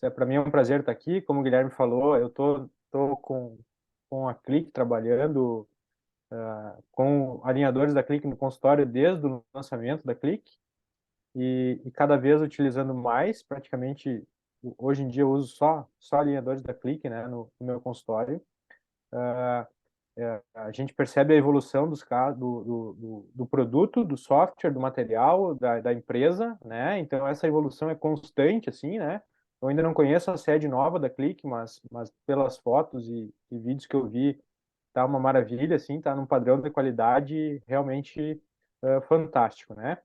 Para mim é um prazer estar aqui. Como o Guilherme falou, eu tô com a Click trabalhando com alinhadores da Click no consultório desde o lançamento da Click e cada vez utilizando mais. Praticamente, hoje em dia eu uso só alinhadores da Click, né, no meu consultório. A gente percebe a evolução do produto, do software, do material, da empresa, né? Então, essa evolução é constante, assim, né? Eu ainda não conheço a sede nova da Click, mas pelas fotos e vídeos que eu vi, tá uma maravilha, assim, tá num padrão de qualidade realmente fantástico, né?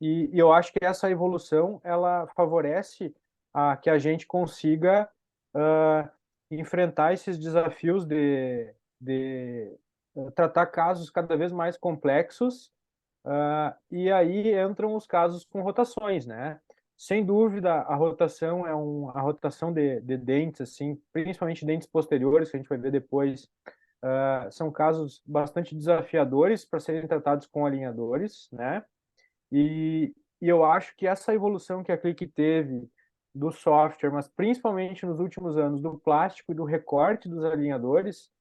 E eu acho que essa evolução, ela favorece que a gente consiga uh, enfrentar esses desafios de tratar casos cada vez mais complexos, e aí entram os casos com rotações, né? Sem dúvida, a rotação a rotação de dentes, assim, principalmente dentes posteriores, que a gente vai ver depois, são casos bastante desafiadores para serem tratados com alinhadores, né? E eu acho que essa evolução que a Click teve do software, mas principalmente nos últimos anos, do plástico e do recorte dos alinhadores,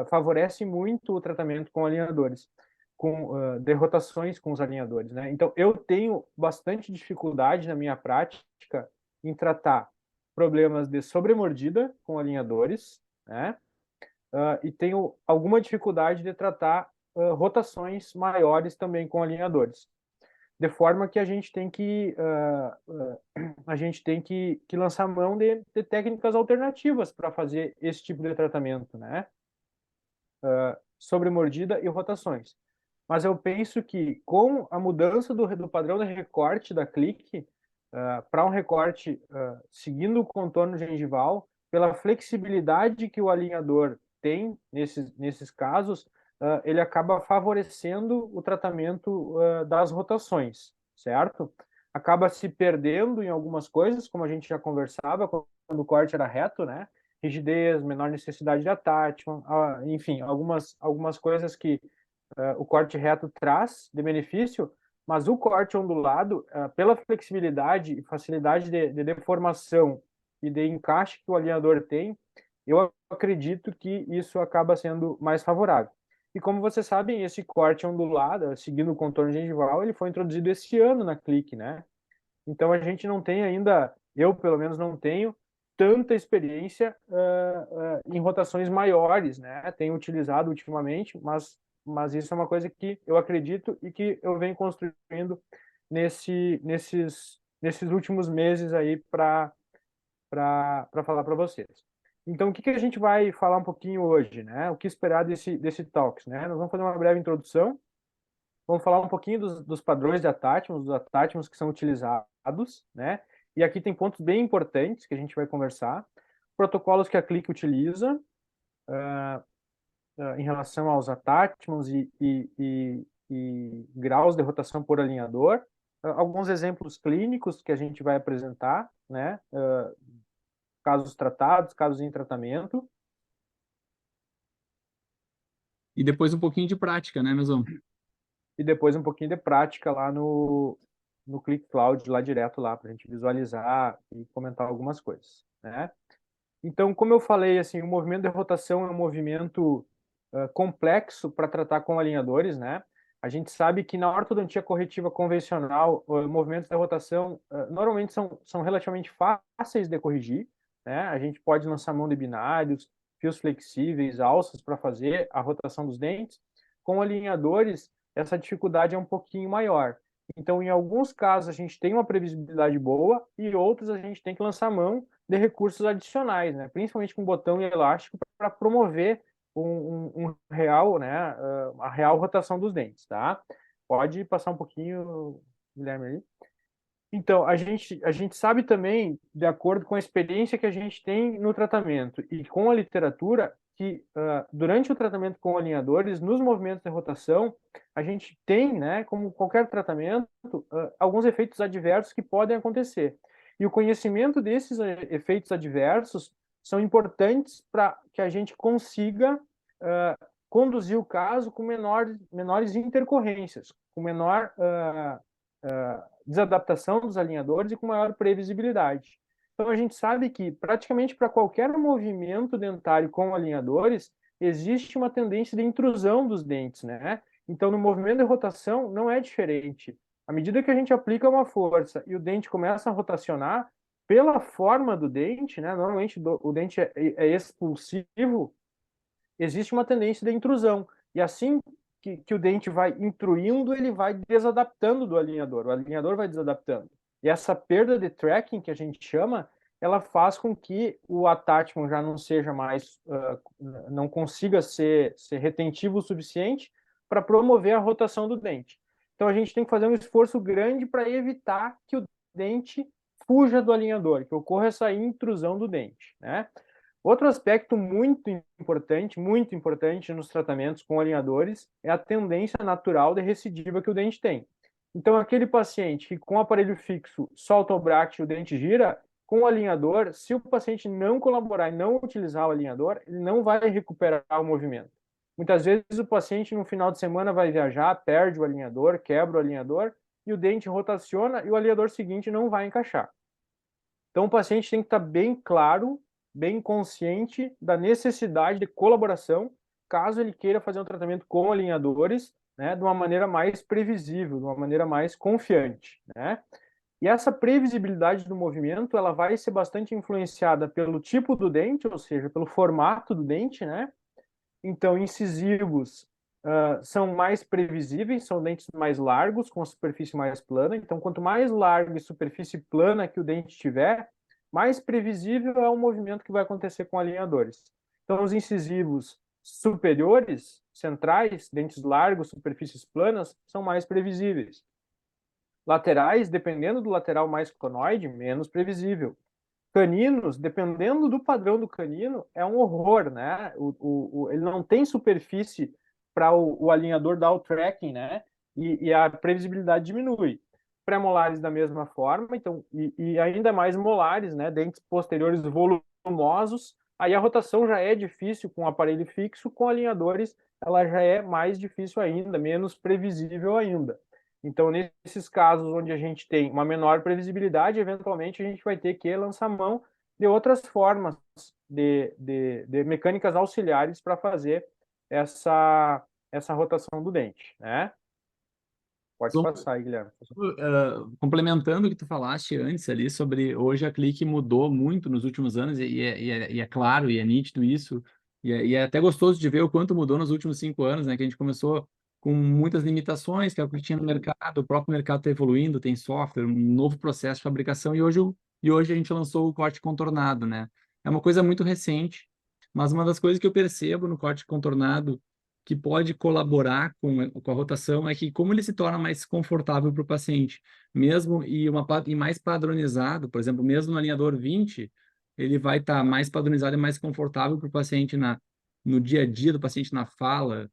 favorece muito o tratamento com alinhadores, com derrotações com os alinhadores, né? Então, eu tenho bastante dificuldade na minha prática em tratar problemas de sobremordida com alinhadores, né? E tenho alguma dificuldade de tratar rotações maiores também com alinhadores, de forma que a gente tem que lançar mão de técnicas alternativas para fazer esse tipo de tratamento, né? Sobre mordida e rotações. Mas eu penso que com a mudança do padrão de recorte da Click para um recorte seguindo o contorno gengival, pela flexibilidade que o alinhador tem nesses casos, ele acaba favorecendo o tratamento das rotações, certo? Acaba se perdendo em algumas coisas, como a gente já conversava, quando o corte era reto, né? Rigidez, menor necessidade de attachment, enfim, algumas coisas que o corte reto traz de benefício, mas o corte ondulado, pela flexibilidade e facilidade de deformação e de encaixe que o alinhador tem, eu acredito que isso acaba sendo mais favorável. E como vocês sabem, esse corte ondulado, seguindo o contorno gengival, ele foi introduzido esse ano na Click, né? Então a gente não tem ainda, eu pelo menos não tenho, tanta experiência em rotações maiores, né? Tenho utilizado ultimamente, mas isso é uma coisa que eu acredito e que eu venho construindo nesses últimos meses aí para falar para vocês. Então, o que a gente vai falar um pouquinho hoje, né? O que esperar desse Talks, né? Nós vamos fazer uma breve introdução. Vamos falar um pouquinho dos padrões de attachments, dos attachments que são utilizados, né? E aqui tem pontos bem importantes que a gente vai conversar. Protocolos que a Click utiliza em relação aos attachments e graus de rotação por alinhador. Alguns exemplos clínicos que a gente vai apresentar, né? Casos tratados, casos em tratamento. E depois um pouquinho de prática, né, Mesão? E depois um pouquinho de prática lá no Click Cloud, lá direto lá, para a gente visualizar e comentar algumas coisas, né? Então, como eu falei, assim, o movimento de rotação é um movimento complexo para tratar com alinhadores, né? A gente sabe que na ortodontia corretiva convencional, movimentos de rotação normalmente são relativamente fáceis de corrigir, né? A gente pode lançar mão de binários, fios flexíveis, alças para fazer a rotação dos dentes. Com alinhadores, essa dificuldade é um pouquinho maior. Então, em alguns casos, a gente tem uma previsibilidade boa e outros a gente tem que lançar mão de recursos adicionais, né? Principalmente com botão e elástico para promover um real, né? A real rotação dos dentes, tá? Pode passar um pouquinho, Guilherme, aí. Então, a gente sabe também, de acordo com a experiência que a gente tem no tratamento e com a literatura, que durante o tratamento com alinhadores, nos movimentos de rotação, a gente tem, né, como qualquer tratamento, alguns efeitos adversos que podem acontecer. E o conhecimento desses efeitos adversos são importantes para que a gente consiga conduzir o caso com menores intercorrências, com menor desadaptação dos alinhadores e com maior previsibilidade. Então, a gente sabe que praticamente para qualquer movimento dentário com alinhadores, existe uma tendência de intrusão dos dentes, né? Então, no movimento de rotação, não é diferente. À medida que a gente aplica uma força e o dente começa a rotacionar, pela forma do dente, né? Normalmente o dente é expulsivo, existe uma tendência de intrusão. E assim que o dente vai intruindo, ele vai desadaptando do alinhador. O alinhador vai desadaptando. E essa perda de tracking, que a gente chama, ela faz com que o attachment já não seja mais, não consiga ser retentivo o suficiente para promover a rotação do dente. Então a gente tem que fazer um esforço grande para evitar que o dente fuja do alinhador, que ocorra essa intrusão do dente, né? Outro aspecto muito importante nos tratamentos com alinhadores é a tendência natural de recidiva que o dente tem. Então, aquele paciente que com o aparelho fixo solta o bracket e o dente gira, com o alinhador, se o paciente não colaborar e não utilizar o alinhador, ele não vai recuperar o movimento. Muitas vezes o paciente no final de semana vai viajar, perde o alinhador, quebra o alinhador e o dente rotaciona e o alinhador seguinte não vai encaixar. Então, o paciente tem que estar bem claro, bem consciente da necessidade de colaboração, caso ele queira fazer um tratamento com alinhadores, né, de uma maneira mais previsível, de uma maneira mais confiante, né? E essa previsibilidade do movimento, ela vai ser bastante influenciada pelo tipo do dente, ou seja, pelo formato do dente, né? Então, incisivos são mais previsíveis, são dentes mais largos, com a superfície mais plana. Então, quanto mais largo e superfície plana que o dente tiver, mais previsível é o movimento que vai acontecer com alinhadores. Então, os incisivos superiores, centrais, dentes largos, superfícies planas, são mais previsíveis. Laterais, dependendo do lateral mais conoide, menos previsível. Caninos, dependendo do padrão do canino, é um horror, né? Ele não tem superfície para o alinhador dar o tracking, né? E a previsibilidade diminui. Pré-molares da mesma forma, então, e ainda mais molares, né? Dentes posteriores volumosos. Aí a rotação já é difícil com o aparelho fixo, com alinhadores ela já é mais difícil ainda, menos previsível ainda. Então, nesses casos onde a gente tem uma menor previsibilidade, eventualmente a gente vai ter que lançar mão de outras formas de mecânicas auxiliares para fazer essa rotação do dente, né? Pode passar aí, Guilherme. Complementando o que tu falaste antes ali sobre hoje a Clique mudou muito nos últimos anos e é claro e é nítido isso e é até gostoso de ver o quanto mudou nos últimos 5 anos, né? Que a gente começou com muitas limitações que é o que tinha no mercado, o próprio mercado está evoluindo, tem software, um novo processo de fabricação e hoje a gente lançou o corte contornado, né? É uma coisa muito recente, mas uma das coisas que eu percebo no corte contornado que pode colaborar com a rotação é que como ele se torna mais confortável para o paciente, mesmo e mais padronizado, por exemplo, mesmo no alinhador 20, ele vai estar mais padronizado e mais confortável para o paciente no dia a dia do paciente na fala,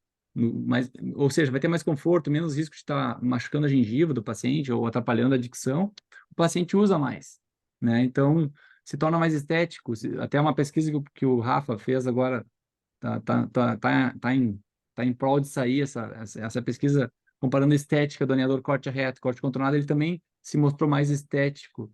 ou seja, vai ter mais conforto, menos risco de estar machucando a gengiva do paciente ou atrapalhando a dicção, o paciente usa mais, né? Então, se torna mais estético. Até uma pesquisa que o Rafa fez agora, tá em prol de sair essa pesquisa comparando a estética do alinhador corte reto, corte contornado, ele também se mostrou mais estético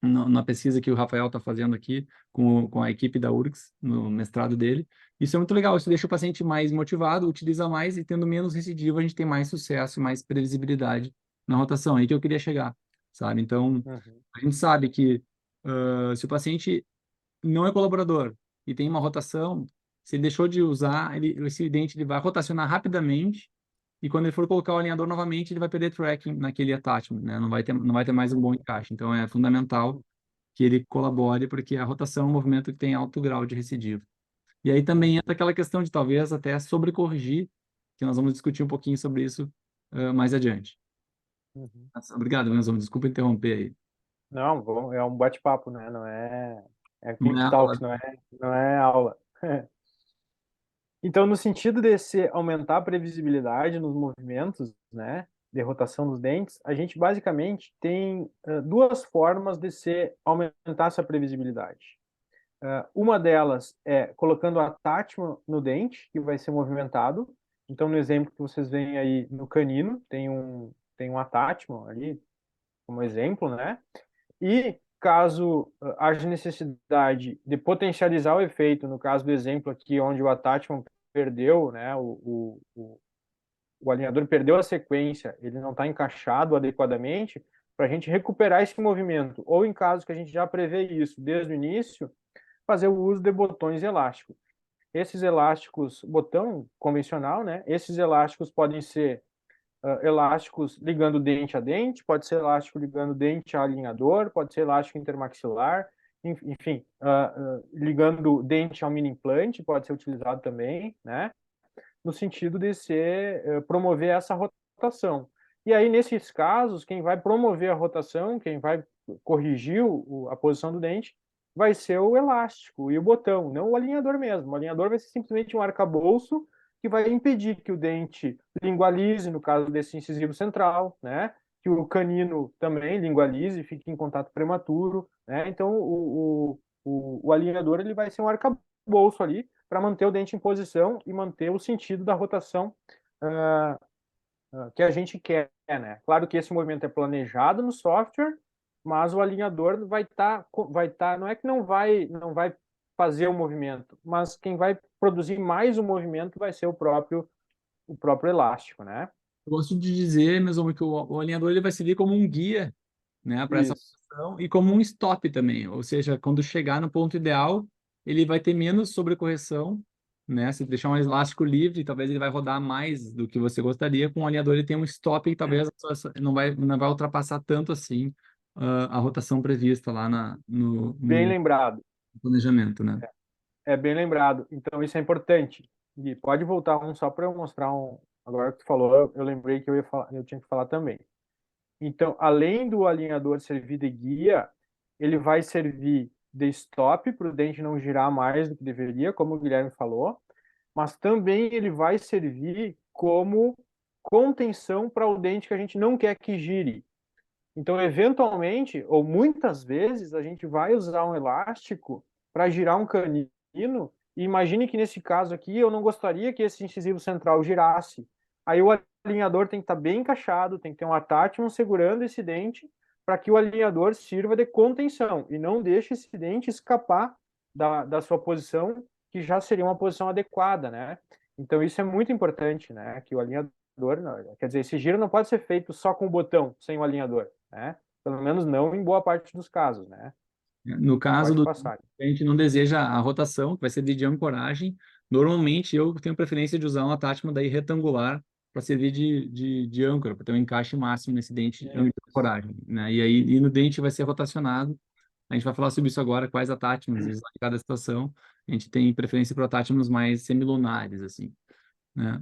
na pesquisa que o Rafael está fazendo aqui com a equipe da URGS, no mestrado dele. Isso é muito legal, isso deixa o paciente mais motivado, utiliza mais e tendo menos recidivo, a gente tem mais sucesso e mais previsibilidade na rotação. É aí que eu queria chegar, sabe? Então, a gente sabe que se o paciente não é colaborador e tem uma rotação, se ele deixou de usar, esse dente ele vai rotacionar rapidamente e quando ele for colocar o alinhador novamente, ele vai perder tracking naquele attachment, né? Não vai ter mais um bom encaixe. Então, é fundamental que ele colabore, porque a rotação é um movimento que tem alto grau de recidivo. E aí também entra aquela questão de talvez até sobrecorrigir, que nós vamos discutir um pouquinho sobre isso mais adiante. Obrigado, Manzão. Desculpa interromper aí. Não, é um bate-papo, né? Não é, é Não é Click aula. Talks, não é aula. Então, no sentido de se aumentar a previsibilidade nos movimentos, né, de rotação dos dentes, a gente basicamente tem duas formas de se aumentar essa previsibilidade. Uma delas é colocando attachment no dente, que vai ser movimentado. Então, no exemplo que vocês veem aí no canino, tem um attachment ali, como exemplo, né? E caso haja necessidade de potencializar o efeito, no caso do exemplo aqui, onde o attachment perdeu, né, o alinhador perdeu a sequência, ele não está encaixado adequadamente, para a gente recuperar esse movimento, ou em caso que a gente já prevê isso desde o início, fazer o uso de botões elásticos. Esses elásticos, botão convencional, né? Esses elásticos podem ser elásticos ligando dente a dente, pode ser elástico ligando dente a alinhador, pode ser elástico intermaxilar, enfim, ligando dente ao mini implante, pode ser utilizado também, né? No sentido de promover essa rotação. E aí, nesses casos, quem vai promover a rotação, quem vai corrigir a posição do dente, vai ser o elástico e o botão, não o alinhador mesmo. O alinhador vai ser simplesmente um arcabouço que vai impedir que o dente lingualize, no caso desse incisivo central, né? Que o canino também lingualize, fique em contato prematuro, né? Então, o alinhador ele vai ser um arcabouço ali para manter o dente em posição e manter o sentido da rotação que a gente quer, né? Claro que esse movimento é planejado no software, mas o alinhador não é que não vai fazer o movimento, mas quem vai produzir mais o movimento vai ser o próprio elástico, né? Eu gosto de dizer, meus amigos, que o alinhador ele vai servir como um guia, né, para essa Isso. posição e como um stop também. Ou seja, quando chegar no ponto ideal, ele vai ter menos sobrecorreção, né? Se deixar um elástico livre, talvez ele vai rodar mais do que você gostaria. Com o alinhador ele tem um stop e talvez não vai ultrapassar tanto assim a rotação prevista lá Bem no lembrado. planejamento, né? É bem lembrado. Então isso é importante. E pode voltar um só para eu mostrar um. Agora que tu falou, eu lembrei que eu tinha que falar também. Então, além do alinhador servir de guia, ele vai servir de stop para o dente não girar mais do que deveria, como o Guilherme falou, mas também ele vai servir como contenção para o dente que a gente não quer que gire. Então, eventualmente, ou muitas vezes, a gente vai usar um elástico para girar um canino, e imagine que nesse caso aqui eu não gostaria que esse incisivo central girasse. Aí o alinhador tem que estar bem encaixado, tem que ter um attachment segurando esse dente para que o alinhador sirva de contenção e não deixe esse dente escapar da sua posição, que já seria uma posição adequada, né? Então isso é muito importante, né? Que o alinhador, quer dizer, esse giro não pode ser feito só com o botão, sem o alinhador, né? Pelo menos não em boa parte dos casos, né? No caso Pode do passar. a gente não deseja a rotação, que vai ser de ancoragem, normalmente eu tenho preferência de usar um attachment daí retangular para servir de âncora, para ter um encaixe máximo nesse dente de ancoragem, né? E aí e no dente vai ser rotacionado. A gente vai falar sobre isso agora, quais attachments usar em cada situação. A gente tem preferência por attachments mais semilunares, assim, né?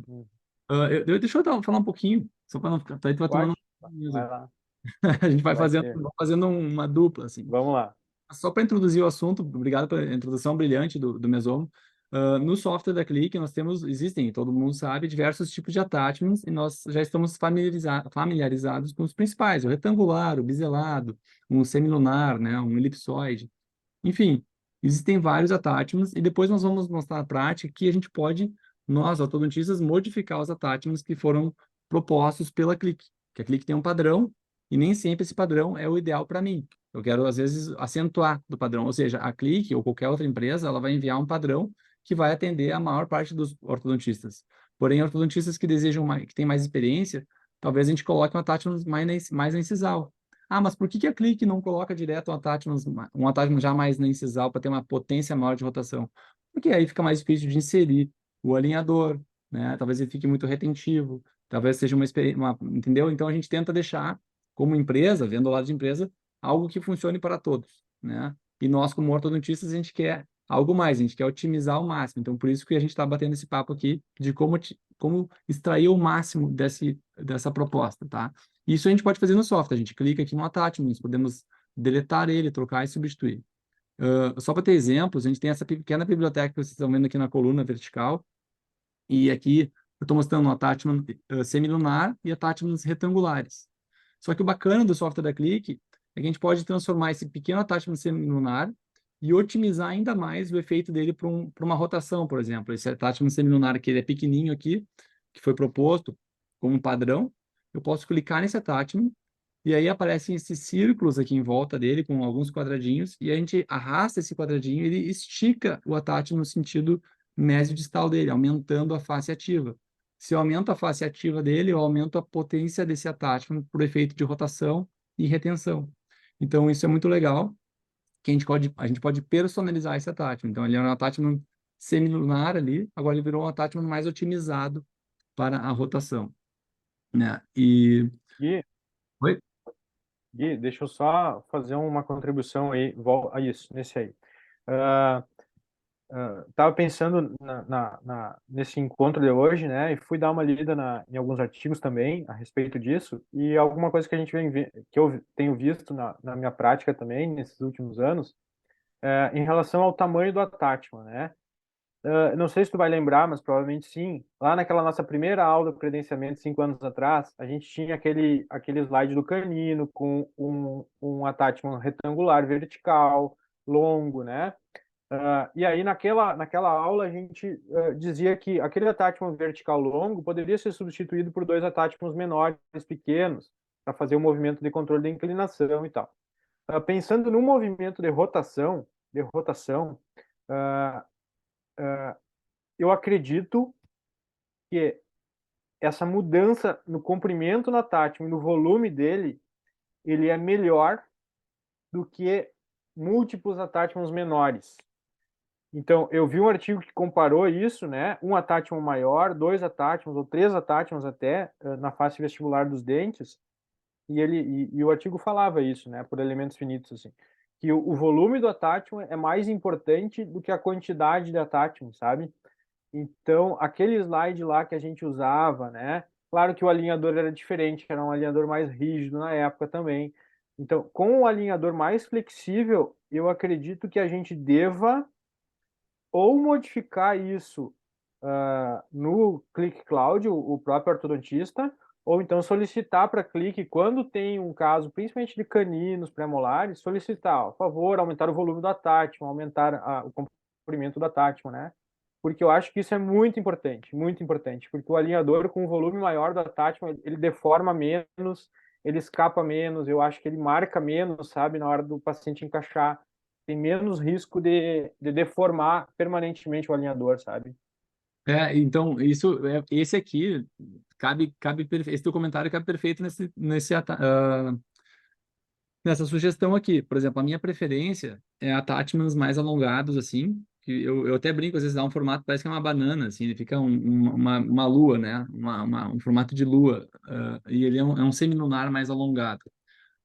Deixa eu falar um pouquinho, só para não ficar... Tá, aí tu vai tomando... Pode? Vai lá. A gente Vai ser. vai fazendo uma dupla, assim. Vamos lá. Só para introduzir o assunto, obrigado pela introdução brilhante do Mesomo. No software da Click, existem, todo mundo sabe, diversos tipos de attachments e nós já estamos familiarizados com os principais, o retangular, o biselado, um semilunar, né, um elipsoide. Enfim, existem vários attachments e depois nós vamos mostrar na prática que a gente pode, nós, ortodontistas, modificar os attachments que foram propostos pela Click. Que a Click tem um padrão e nem sempre esse padrão é o ideal para mim. Eu quero, às vezes, acentuar do padrão. Ou seja, a Click ou qualquer outra empresa, ela vai enviar um padrão que vai atender a maior parte dos ortodontistas. Porém, ortodontistas que desejam mais, que têm mais experiência, talvez a gente coloque um attachment mais na incisal. Ah, mas por que a Click não coloca direto um attachment já mais na incisal para ter uma potência maior de rotação? Porque aí fica mais difícil de inserir o alinhador, né? Talvez ele fique muito retentivo, talvez seja entendeu? Então a gente tenta deixar como empresa, vendo o lado de empresa, algo que funcione para todos, né? E nós, como ortodontistas, a gente quer algo mais, a gente quer otimizar ao máximo. Então, por isso que a gente está batendo esse papo aqui de como extrair o máximo dessa proposta, tá? Isso a gente pode fazer no software. A gente clica aqui no attachment, nós podemos deletar ele, trocar e substituir. Só para ter exemplos, a gente tem essa pequena biblioteca que vocês estão vendo aqui na coluna vertical. E aqui eu estou mostrando um attachment semilunar e attachments retangulares. Só que o bacana do software da Click é que a gente pode transformar esse pequeno attachment semilunar e otimizar ainda mais o efeito dele para uma rotação, por exemplo. Esse attachment semilunar que ele é pequenininho aqui, que foi proposto como padrão, eu posso clicar nesse attachment e aí aparecem esses círculos aqui em volta dele, com alguns quadradinhos, e a gente arrasta esse quadradinho e ele estica o attachment no sentido mesodistal dele, aumentando a face ativa. Se eu aumento a face ativa dele, eu aumento a potência desse attachment por efeito de rotação e retenção. Então, isso é muito legal, que a gente pode personalizar esse attachment. Então, ele é um attachment semilunar ali, agora ele virou um attachment mais otimizado para a rotação, né? E... Gui, Oi? Gui, deixa eu só fazer uma contribuição aí, a isso, nesse aí. Ah, Estava pensando nesse encontro de hoje, né? E fui dar uma lida em alguns artigos também a respeito disso. E alguma coisa que a gente que eu tenho visto na minha prática também nesses últimos anos, em relação ao tamanho do attachment, né? Não sei se tu vai lembrar, mas provavelmente sim. Lá naquela nossa primeira aula do credenciamento, 5 anos atrás, a gente tinha aquele slide do canino com um attachment retangular, vertical, longo, né? E aí, naquela aula, a gente dizia que aquele attachment vertical longo poderia ser substituído por dois attachments menores, pequenos, para fazer o movimento de controle de inclinação e tal. Pensando no movimento de rotação, uh, eu acredito que essa mudança no comprimento no attachment e no volume dele, ele é melhor do que múltiplos attachments menores. Então, eu vi um artigo que comparou isso, né? Um attachment maior, dois attachments ou três attachments até na face vestibular dos dentes, e o artigo falava isso, né? Por elementos finitos, assim, que o volume do attachment é mais importante do que a quantidade de attachment, sabe? Então, aquele slide lá que a gente usava, né? Claro que o alinhador era diferente, era um alinhador mais rígido na época também. Então, com o alinhador mais flexível, eu acredito que a gente deva ou modificar isso no Click Cloud, o próprio ortodontista, ou então solicitar para Click, quando tem um caso, principalmente de caninos pré-molares, solicitar, ó, por favor, aumentar o volume do attachment, aumentar o comprimento do attachment, né? Porque eu acho que isso é muito importante, porque o alinhador com o volume maior do attachment, ele deforma menos, ele escapa menos, eu acho que ele marca menos, sabe, na hora do paciente encaixar, tem menos risco de deformar permanentemente o alinhador, sabe? Então, esse aqui esse teu comentário cabe perfeito nessa sugestão aqui. Por exemplo, a minha preferência é attachments mais alongados, assim, que eu até brinco, às vezes dá um formato, parece que é uma banana, assim, ele fica uma lua, né? Um formato de lua, e ele é um semilunar mais alongado.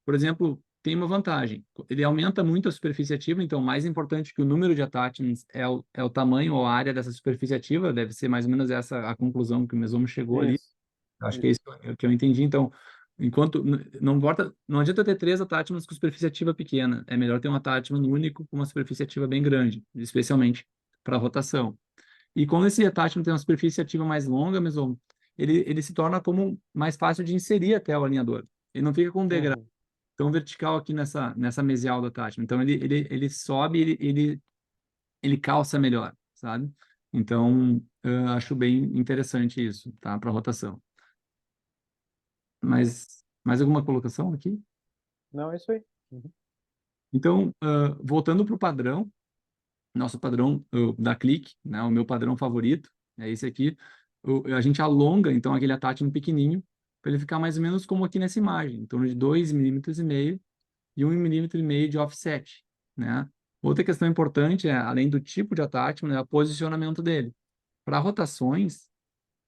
Por exemplo, tem uma vantagem. Ele aumenta muito a superfície ativa, então mais importante que o número de attachments é o tamanho ou a área dessa superfície ativa, deve ser mais ou menos essa a conclusão que o Mesomo chegou ali. Isso, Acho que é isso. isso que eu entendi. Então, não importa, não adianta ter três attachments com superfície ativa pequena, é melhor ter um attachment único com uma superfície ativa bem grande, especialmente para rotação. E quando esse attachment tem uma superfície ativa mais longa, Mesomo, ele se torna como mais fácil de inserir até o alinhador. Ele não fica com um degrau Uhum. tão vertical aqui nessa mesial do attachment. Então, ele sobe, ele calça melhor, sabe? Então, eu acho bem interessante isso, tá? Para rotação. Mas, mais alguma colocação aqui? Não, é isso aí. Uhum. Então, voltando para o padrão, nosso padrão da Click, né? O meu padrão favorito, é esse aqui. A gente alonga, então, aquele attachment pequenininho, para ele ficar mais ou menos como aqui nessa imagem, em torno de 2,5 mm e 1,5 mm de offset, né? Outra questão importante, além do tipo de attachment, é o posicionamento dele. Para rotações,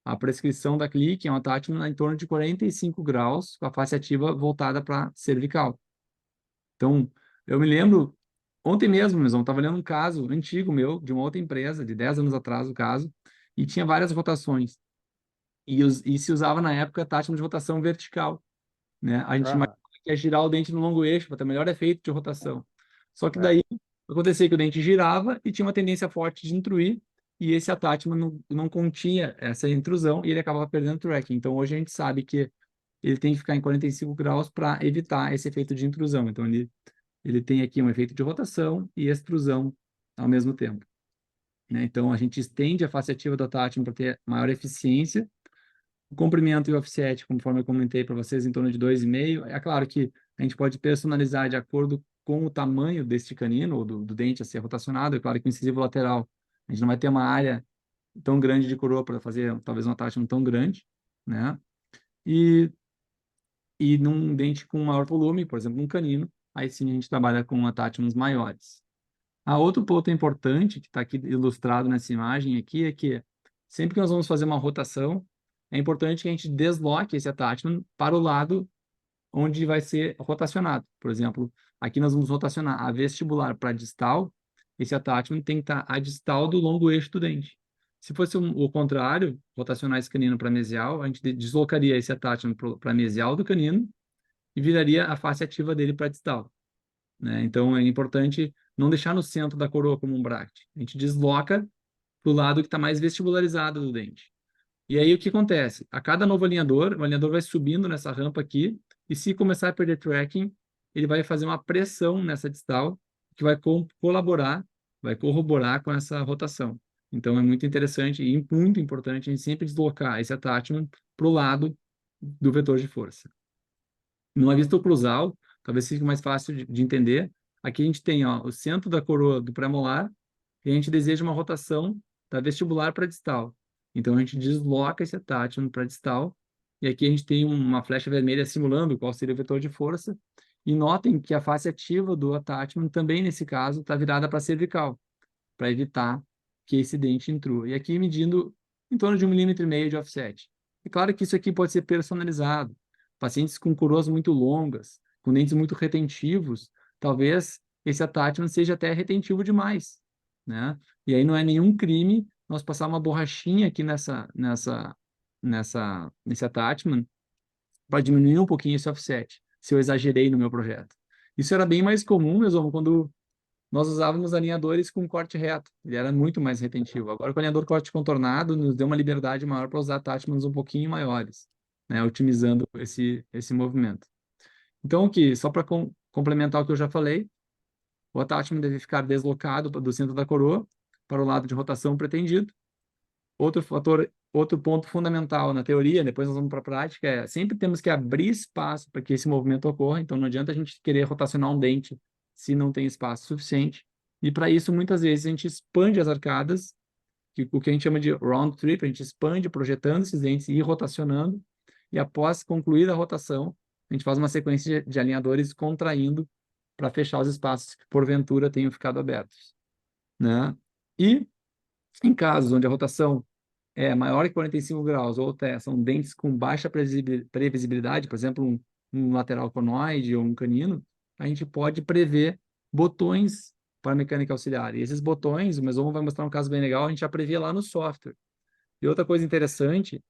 a prescrição da Click é um attachment em torno de 45 graus, com a face ativa voltada para cervical. Então, eu me lembro, ontem mesmo, eu estava lendo um caso antigo meu, de uma outra empresa, de 10 anos atrás, o caso, e tinha várias rotações. E se usava na época attachment de rotação vertical, né? A gente imagina Aham. que é girar o dente no longo eixo para ter melhor efeito de rotação. Só que É. daí acontecia que o dente girava e tinha uma tendência forte de intruir, e esse attachment não continha essa intrusão e ele acabava perdendo tracking. Então hoje a gente sabe que ele tem que ficar em 45 graus para evitar esse efeito de intrusão. Então ele tem aqui um efeito de rotação e extrusão ao mesmo tempo, né? Então a gente estende a face ativa do attachment para ter maior eficiência, O comprimento e o offset, conforme eu comentei para vocês, em torno de 2,5. É claro que a gente pode personalizar de acordo com o tamanho deste canino, ou do dente a ser rotacionado. É claro que o incisivo lateral, a gente não vai ter uma área tão grande de coroa para fazer, talvez, uma attachment tão grande, né? E, e num dente com maior volume, por exemplo, um canino, aí sim a gente trabalha com attachments maiores. A outro ponto importante, que está aqui ilustrado nessa imagem aqui, é que sempre que nós vamos fazer uma rotação, é importante que a gente desloque esse attachment para o lado onde vai ser rotacionado. Por exemplo, aqui nós vamos rotacionar a vestibular para a distal, esse attachment tem que estar a distal do longo eixo do dente. Se fosse o contrário, rotacionar esse canino para mesial, a gente deslocaria esse attachment para mesial do canino e viraria a face ativa dele para distal, né? Então, é importante não deixar no centro da coroa como um bracket. A gente desloca para o lado que está mais vestibularizado do dente. E aí, o que acontece? A cada novo alinhador, o alinhador vai subindo nessa rampa aqui, e se começar a perder tracking, ele vai fazer uma pressão nessa distal, que vai colaborar, vai corroborar com essa rotação. Então, é muito interessante e muito importante a gente sempre deslocar esse attachment para o lado do vetor de força. Numa vista oclusal, talvez fique mais fácil de entender. Aqui a gente tem, ó, o centro da coroa do premolar e a gente deseja uma rotação da vestibular para distal. Então a gente desloca esse attachment para distal e aqui a gente tem uma flecha vermelha simulando qual seria o vetor de força. E notem que a face ativa do attachment também, nesse caso, está virada para cervical, para evitar que esse dente intrua. E aqui medindo em torno de 1,5 mm de offset. É claro que isso aqui pode ser personalizado. Pacientes com coroas muito longas, com dentes muito retentivos, talvez esse attachment seja até retentivo demais, né? E aí não é nenhum crime nós passar uma borrachinha aqui nesse attachment para diminuir um pouquinho esse offset, se eu exagerei no meu projeto. Isso era bem mais comum, mesmo quando nós usávamos alinhadores com corte reto. Ele era muito mais retentivo. Agora, com o alinhador corte contornado, nos deu uma liberdade maior para usar attachments um pouquinho maiores, né? Otimizando esse movimento. Então, aqui, só para complementar o que eu já falei, o attachment deve ficar deslocado do centro da coroa para o lado de rotação pretendido. Outro ponto fundamental na teoria, depois nós vamos para a prática, é sempre temos que abrir espaço para que esse movimento ocorra. Então, não adianta a gente querer rotacionar um dente se não tem espaço suficiente. E para isso, muitas vezes, a gente expande as arcadas, o que a gente chama de round trip, a gente expande projetando esses dentes e ir rotacionando. E após concluir a rotação, a gente faz uma sequência de alinhadores contraindo para fechar os espaços que, porventura, tenham ficado abertos, né? E em casos onde a rotação é maior que 45 graus ou até são dentes com baixa previsibilidade, por exemplo, um lateral conoide ou um canino, a gente pode prever botões para mecânica auxiliar. E esses botões, o Mesomo vai mostrar um caso bem legal, a gente já previa lá no software. E outra coisa interessante,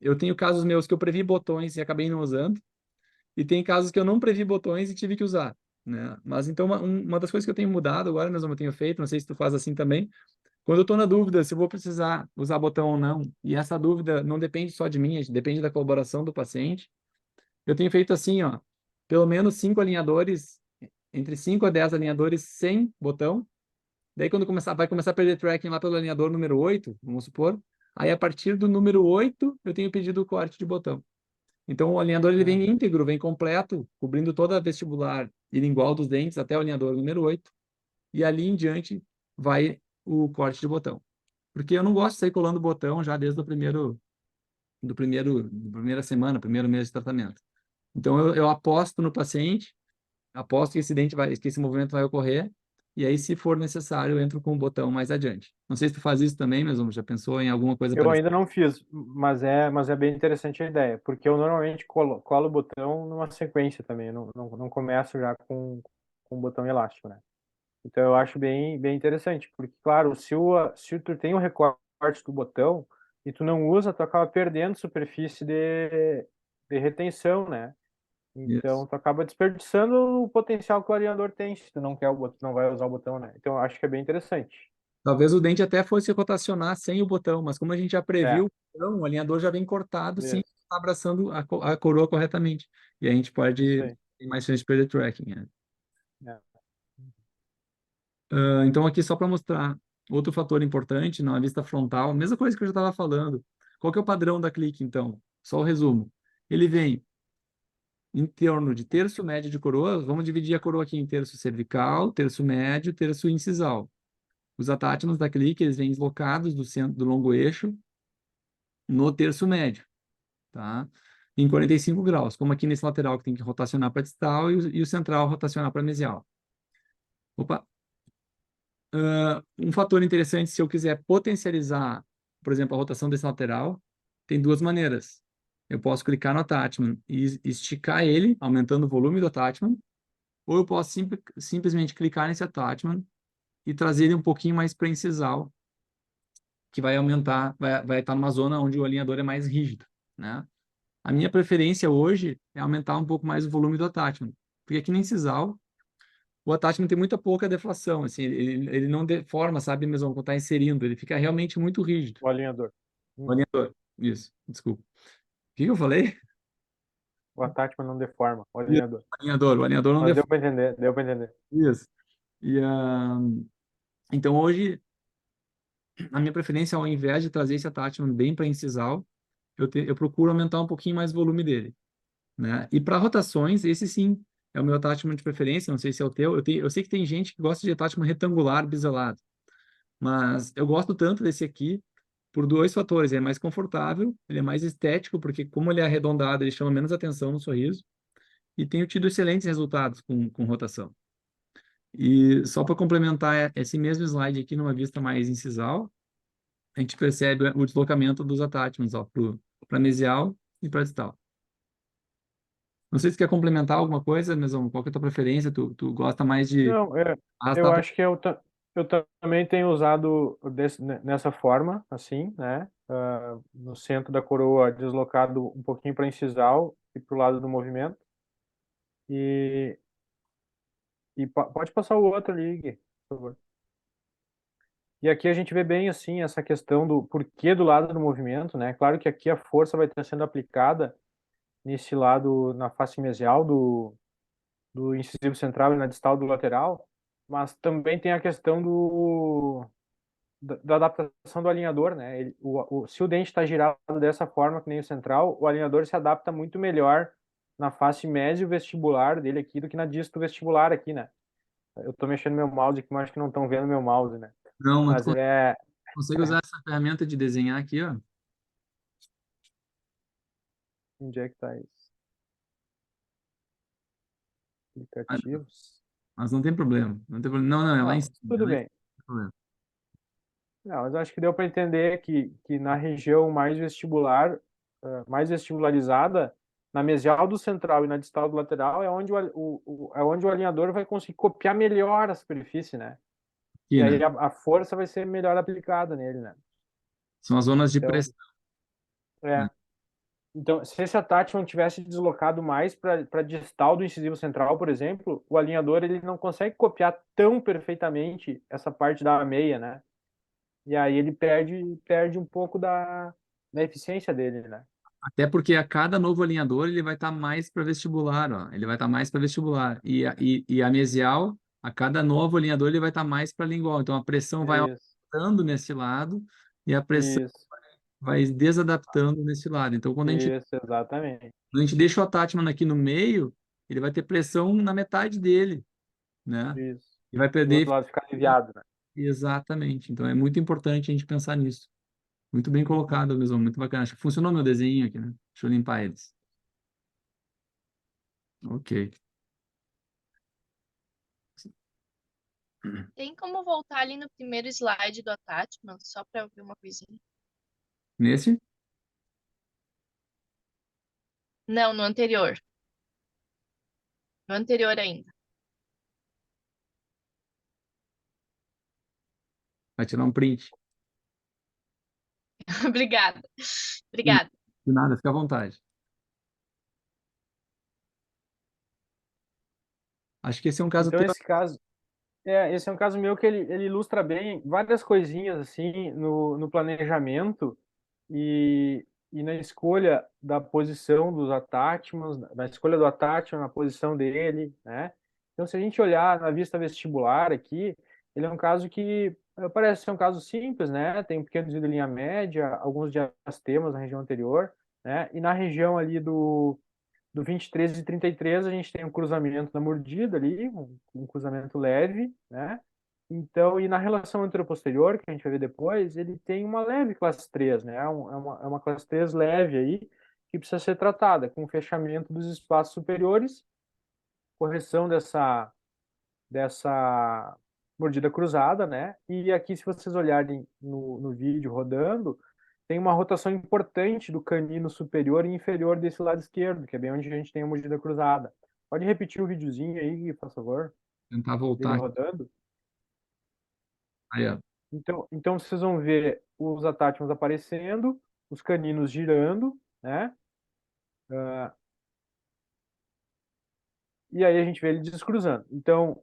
eu tenho casos meus que eu previ botões e acabei não usando, e tem casos que eu não previ botões e tive que usar, né? Mas então uma das coisas que eu tenho mudado agora, mesmo eu tenho feito, não sei se tu faz assim também, quando eu estou na dúvida se eu vou precisar usar botão ou não, e essa dúvida não depende só de mim, depende da colaboração do paciente, eu tenho feito assim, ó, pelo menos 5 alinhadores, entre 5 a 10 alinhadores sem botão. Daí quando vai começar a perder tracking lá pelo alinhador número 8, vamos supor, aí a partir do número 8 eu tenho pedido o corte de botão. Então o alinhador ele vem íntegro, vem completo, cobrindo toda a vestibular e lingual dos dentes até o alinhador número 8, e ali em diante vai o corte de botão. Porque eu não gosto de sair colando botão já desde da primeira semana, primeiro mês de tratamento. Então eu aposto no paciente, aposto que que esse movimento vai ocorrer, e aí, se for necessário, eu entro com o botão mais adiante. Não sei se tu faz isso também, mesmo, já pensou em alguma coisa Eu parecida? ainda não fiz, mas é bem interessante a ideia, porque eu normalmente colo o botão numa sequência também, eu não começo já com o botão elástico, né? Então eu acho bem interessante, porque, claro, se tu tem o recorte do botão e tu não usa, tu acaba perdendo superfície de retenção, né? Então Isso. tu acaba desperdiçando o potencial que o alinhador tem, se tu não quer o botão, não vai usar o botão, né? Então eu acho que é bem interessante. Talvez o dente até fosse rotacionar sem o botão, mas como a gente já previu É, o botão, o alinhador já vem cortado, sim, isso, está abraçando a coroa corretamente. E a gente isso pode aí. ter mais chance de perder tracking, né? É. Então, aqui só para mostrar outro fator importante na vista frontal, mesma coisa que eu já estava falando. Qual que é o padrão da clique, então? Só o resumo. Ele vem em torno de terço médio de coroa. Vamos dividir a coroa aqui em terço cervical, terço médio, terço incisal. Os attachments da clique, eles vêm deslocados do centro do longo eixo no terço médio, tá? Em 45 graus, como aqui nesse lateral que tem que rotacionar para distal e o central rotacionar para mesial. Opa! Um fator interessante, se eu quiser potencializar, por exemplo, a rotação desse lateral, tem duas maneiras. Eu posso clicar no attachment e esticar ele, aumentando o volume do attachment, ou eu posso simplesmente clicar nesse attachment e trazer ele um pouquinho mais para incisal, que vai aumentar, vai estar numa zona onde o alinhador é mais rígido, né? A minha preferência hoje é aumentar um pouco mais o volume do attachment, porque aqui no incisal, o attachment tem muita pouca deflação, assim, ele não deforma, sabe, mesmo quando está inserindo, ele fica realmente muito rígido. O alinhador. O alinhador, isso, desculpa. O que eu falei? O attachment não deforma, o Isso, alinhador. o alinhador não Mas deu deforma. para entender, deu para entender. Isso. E, então, hoje, a minha preferência, ao invés de trazer esse attachment bem para incisal, eu procuro aumentar um pouquinho mais o volume dele, né? E para rotações, esse sim é o meu attachment de preferência, não sei se é o teu. Eu sei que tem gente que gosta de attachment retangular biselado, mas eu gosto tanto desse aqui por dois fatores. Ele é mais confortável, ele é mais estético, porque como ele é arredondado, ele chama menos atenção no sorriso, e tenho tido excelentes resultados com rotação. E só para complementar esse mesmo slide aqui numa vista mais incisal, a gente percebe o deslocamento dos attachments para mesial e para distal. Não sei se quer complementar alguma coisa, mas qual que é a tua preferência? Tu gosta mais de Não, eu arrastar para... acho que eu também tenho usado nessa forma, assim, né? No centro da coroa, deslocado um pouquinho para incisal e para o lado do movimento. E, pode passar o outro ali, Gui, por favor. E aqui a gente vê bem, assim, essa questão do porquê do lado do movimento, né? Claro que aqui a força vai estar sendo aplicada nesse lado, na face mesial do incisivo central e na distal do lateral, mas também tem a questão da adaptação do alinhador, né? Se o dente está girado dessa forma, que nem o central, o alinhador se adapta muito melhor na face médio vestibular dele aqui do que na disto vestibular aqui, né? Eu tô mexendo meu mouse aqui, mas acho que não estão vendo meu mouse, né? Não, mas tu Mas é... consegue usar essa ferramenta de desenhar aqui, ó. Onde é que tá isso? Ah, Aplicativos. mas não tem problema. Não tem problema. Não, não, é lá em Não, cima. É tudo lá em cima. bem. Não tem problema. Não, mas acho que deu para entender que na região mais vestibular, mais vestibularizada, na mesial do central e na distal do lateral, é onde é onde o alinhador vai conseguir copiar melhor a superfície, né? E Aqui, aí né? a força vai ser melhor aplicada nele, né? São as zonas de Então, pressão, né? é. Então, se esse attachment tivesse deslocado mais para distal do incisivo central, por exemplo, o alinhador ele não consegue copiar tão perfeitamente essa parte da meia, né? E aí ele perde um pouco da eficiência dele, né? Até porque a cada novo alinhador ele vai estar mais para vestibular, ó. Ele vai estar mais para vestibular. E a mesial, a cada novo alinhador ele vai estar mais para lingual. Então a pressão vai Isso, aumentando nesse lado e a pressão isso, vai desadaptando nesse lado. Então isso, exatamente. quando a gente deixa o attachment aqui no meio, ele vai ter pressão na metade dele, né? Isso. E vai E o outro perder lado fica aliviado, né? exatamente. Então é muito importante a gente pensar nisso. Muito bem colocado mesmo, muito bacana. Acho que funcionou meu desenho aqui, né? Deixa eu limpar eles. Ok. Tem como voltar ali no primeiro slide do attachment, só para eu ver uma coisinha? Nesse? Não, no anterior. No anterior ainda. Vai tirar um print. Obrigada. Obrigada. De nada, fica à vontade. Acho que esse é um caso Então teu. esse é um caso meu que ele ilustra bem várias coisinhas assim no planejamento e na escolha da posição dos attachments, na escolha do attachment, na posição dele, né? Então, se a gente olhar na vista vestibular aqui, ele é um caso que parece ser um caso simples, né? Tem um pequeno desvio de linha média, alguns diastemas na região anterior, né? E na região ali do 23 e 33 a gente tem um cruzamento da mordida ali, um cruzamento leve, né? Então, e na relação anteroposterior, que a gente vai ver depois, ele tem uma leve classe 3, né? É uma classe 3 leve aí, que precisa ser tratada, com fechamento dos espaços superiores, correção dessa mordida cruzada, né? E aqui, se vocês olharem no vídeo rodando, tem uma rotação importante do canino superior e inferior desse lado esquerdo, que é bem onde a gente tem a mordida cruzada. Pode repetir o videozinho aí, por favor, Tentar dele voltar aqui. rodando. Aí, ó. Então vocês vão ver os atátimos aparecendo, os caninos girando, né? E aí a gente vê ele descruzando. Então,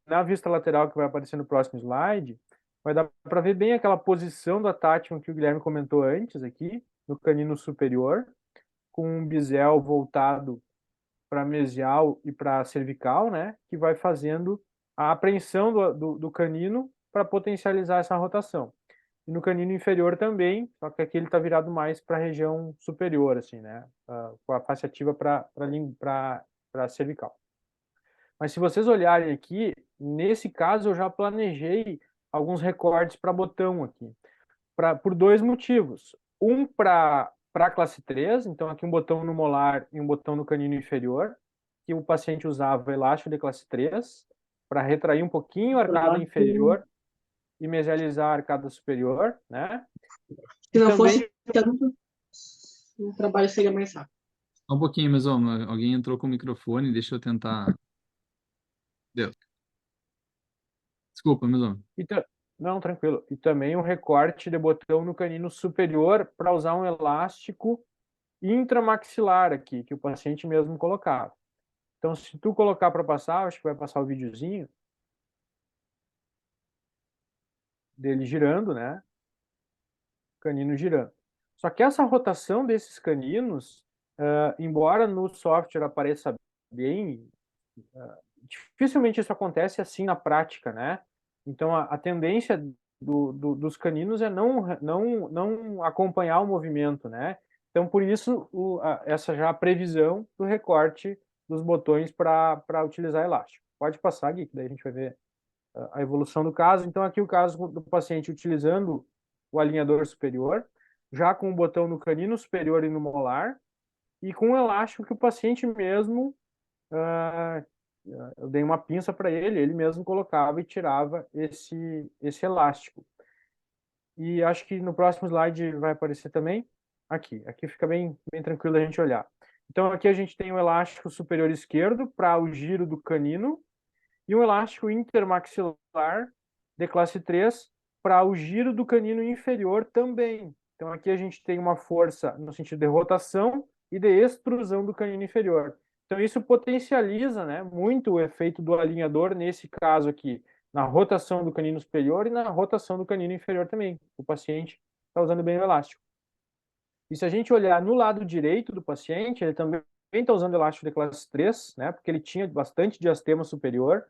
na vista lateral que vai aparecer no próximo slide, vai dar para ver bem aquela posição do atátimo que o Guilherme comentou antes aqui, no canino superior, com um bisel voltado para mesial e para cervical, né? Que vai fazendo a apreensão do canino para potencializar essa rotação. E no canino inferior também, só que aqui ele está virado mais para a região superior, assim, né? Com a face ativa para cervical. Mas se vocês olharem aqui, nesse caso eu já planejei alguns recortes para botão aqui, por dois motivos. Um para a classe 3, então aqui um botão no molar e um botão no canino inferior, que o paciente usava elástico de classe 3 para retrair um pouquinho a arcada inferior e mesializar a arcada superior, né? Se E não também fosse tanto, o trabalho seria mais rápido. Só um pouquinho, mas ó, alguém entrou com o microfone, deixa eu tentar. Deu. Desculpa, mas ó. Não, tranquilo. E também um recorte de botão no canino superior para usar um elástico intramaxilar aqui, que o paciente mesmo colocava. Então, se tu colocar para passar, acho que vai passar o videozinho dele girando, né? Canino girando. Só que essa rotação desses caninos, embora no software apareça bem, dificilmente isso acontece assim na prática, né? Então, a tendência dos caninos é não acompanhar o movimento, né? Então, por isso, essa já a previsão do recorte dos botões para utilizar elástico. Pode passar, Gui, que daí a gente vai ver a evolução do caso. Então, aqui o caso do paciente utilizando o alinhador superior, já com o botão no canino superior e no molar, e com o elástico que o paciente mesmo, eu dei uma pinça para ele mesmo colocava e tirava esse elástico. E acho que no próximo slide vai aparecer também. Aqui fica bem tranquilo a gente olhar. Então, aqui a gente tem o elástico superior esquerdo para o giro do canino e um elástico intermaxilar de classe 3 para o giro do canino inferior também. Então, aqui a gente tem uma força no sentido de rotação e de extrusão do canino inferior. Então, isso potencializa, né, muito o efeito do alinhador, nesse caso aqui, na rotação do canino superior e na rotação do canino inferior também. O paciente está usando bem o elástico. E se a gente olhar no lado direito do paciente, ele também está usando elástico de classe 3, né, porque ele tinha bastante diastema superior,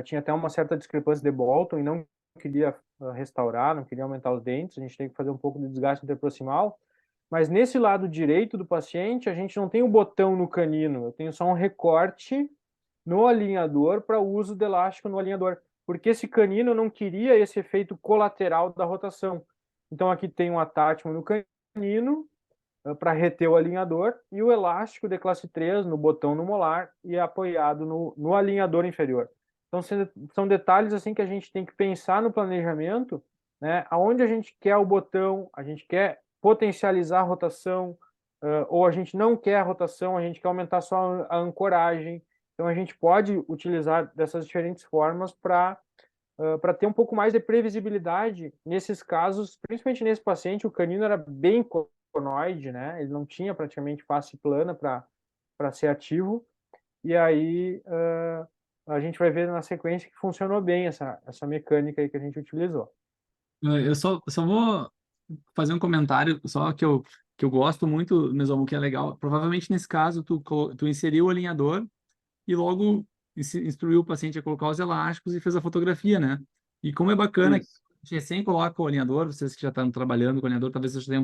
tinha até uma certa discrepância de Bolton e não queria restaurar, não queria aumentar os dentes, a gente tem que fazer um pouco de desgaste interproximal. Mas nesse lado direito do paciente, a gente não tem o botão no canino, eu tenho só um recorte no alinhador para o uso do elástico no alinhador, porque esse canino não queria esse efeito colateral da rotação. Então aqui tem um atáchment no canino para reter o alinhador e o elástico de classe 3 no botão no molar e apoiado no alinhador inferior. Então são detalhes assim que a gente tem que pensar no planejamento, né? Aonde a gente quer o botão, a gente quer potencializar a rotação, ou a gente não quer a rotação, a gente quer aumentar só a ancoragem. Então a gente pode utilizar dessas diferentes formas para ter um pouco mais de previsibilidade nesses casos, principalmente nesse paciente, o canino era bem conoide, né? Ele não tinha praticamente face plana para ser ativo, e aí a gente vai ver na sequência que funcionou bem essa mecânica aí que a gente utilizou. Eu só vou fazer um comentário, só que eu gosto muito, Mesomo, que é legal. Provavelmente nesse caso, tu inseriu o alinhador e logo instruiu o paciente a colocar os elásticos e fez a fotografia, né? E como é bacana, que Isso. a gente recém coloca o alinhador, vocês que já estão trabalhando com o alinhador, talvez vocês já tenham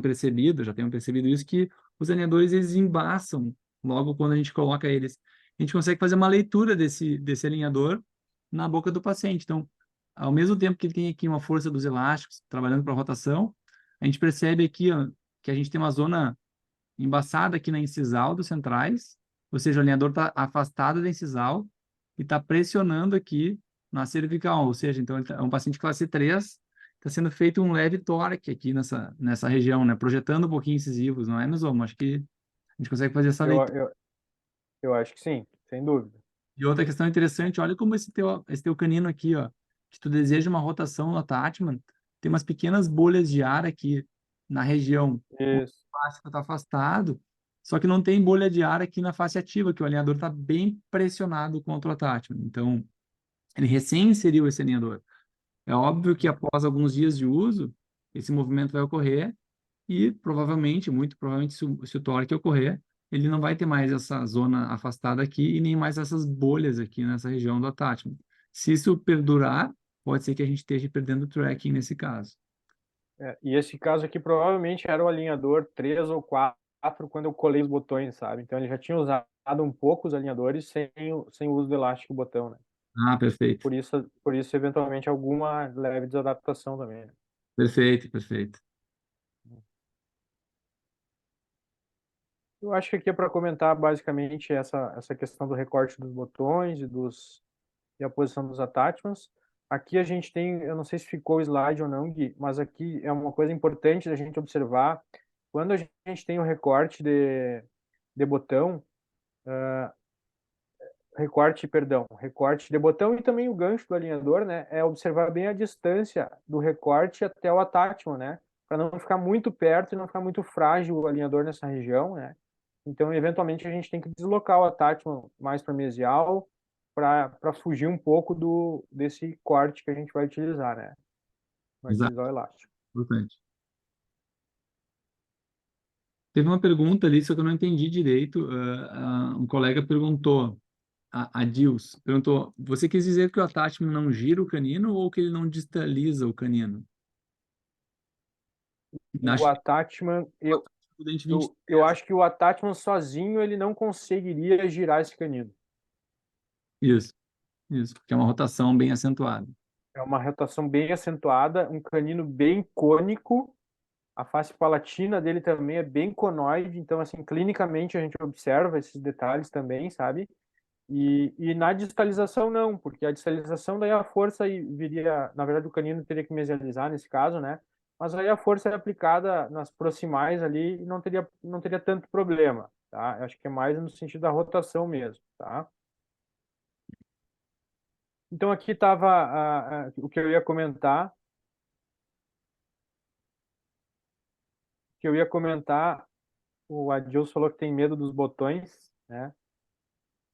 percebido isso, que os alinhadores, eles embaçam logo quando a gente coloca eles. A gente consegue fazer uma leitura desse alinhador na boca do paciente. Então, ao mesmo tempo que ele tem aqui uma força dos elásticos, trabalhando para a rotação, a gente percebe aqui, ó, que a gente tem uma zona embaçada aqui na incisal dos centrais, ou seja, o alinhador está afastado da incisal e está pressionando aqui na cervical, ou seja, então é um paciente classe 3, está sendo feito um leve tórax aqui nessa região, né, projetando um pouquinho incisivos, não é, mesomo? Acho que a gente consegue fazer essa Eu, leitura. eu, eu acho que sim, sem dúvida. E outra questão interessante, olha como esse teu canino aqui, ó, que tu deseja uma rotação no attachment, tem umas pequenas bolhas de ar aqui na região Isso. plástico está afastado, só que não tem bolha de ar aqui na face ativa, que o alinhador está bem pressionado contra o attachment. Então, ele recém inseriu esse alinhador. É óbvio que após alguns dias de uso, esse movimento vai ocorrer e provavelmente, muito provavelmente, se o tórax ocorrer, ele não vai ter mais essa zona afastada aqui e nem mais essas bolhas aqui nessa região do attachment. Se isso perdurar, pode ser que a gente esteja perdendo tracking nesse caso. E esse caso aqui provavelmente era o alinhador 3 ou 4 quando eu colei os botões, sabe? Então ele já tinha usado um pouco os alinhadores sem o uso do elástico botão, né? Ah, perfeito. Por isso eventualmente, alguma leve desadaptação também, né? Perfeito, perfeito. Eu acho que aqui é para comentar basicamente essa questão do recorte dos botões e a posição dos attachments. Aqui a gente tem, eu não sei se ficou o slide ou não, Gui, mas aqui é uma coisa importante da gente observar. Quando a gente tem o recorte de botão, recorte de botão e também o gancho do alinhador, né? É observar bem a distância do recorte até o attachment, né? Para não ficar muito perto e não ficar muito frágil o alinhador nessa região, né? Então, eventualmente, a gente tem que deslocar o attachment mais para mesial para fugir um pouco desse corte que a gente vai utilizar, né? Vai Exato, utilizar o elástico. importante. Teve uma pergunta ali, só que eu não entendi direito. Um colega perguntou, a Dils, perguntou, você quis dizer que o attachment não gira o canino ou que ele não distaliza o canino? O Acho que attachment, o dente eu 23. acho que o attachment sozinho ele não conseguiria girar esse canino. Isso, porque é uma rotação bem acentuada. É uma rotação bem acentuada, um canino bem cônico. A face palatina dele também é bem conoide, então, assim, clinicamente a gente observa esses detalhes também, sabe? E na distalização não, porque a distalização daí a força viria, na verdade o canino teria que mesializar nesse caso, né? Mas aí a força é aplicada nas proximais ali e não teria tanto problema, tá? Eu acho que é mais no sentido da rotação mesmo, tá? Então aqui estava o que eu ia comentar, o Adilson falou que tem medo dos botões, né?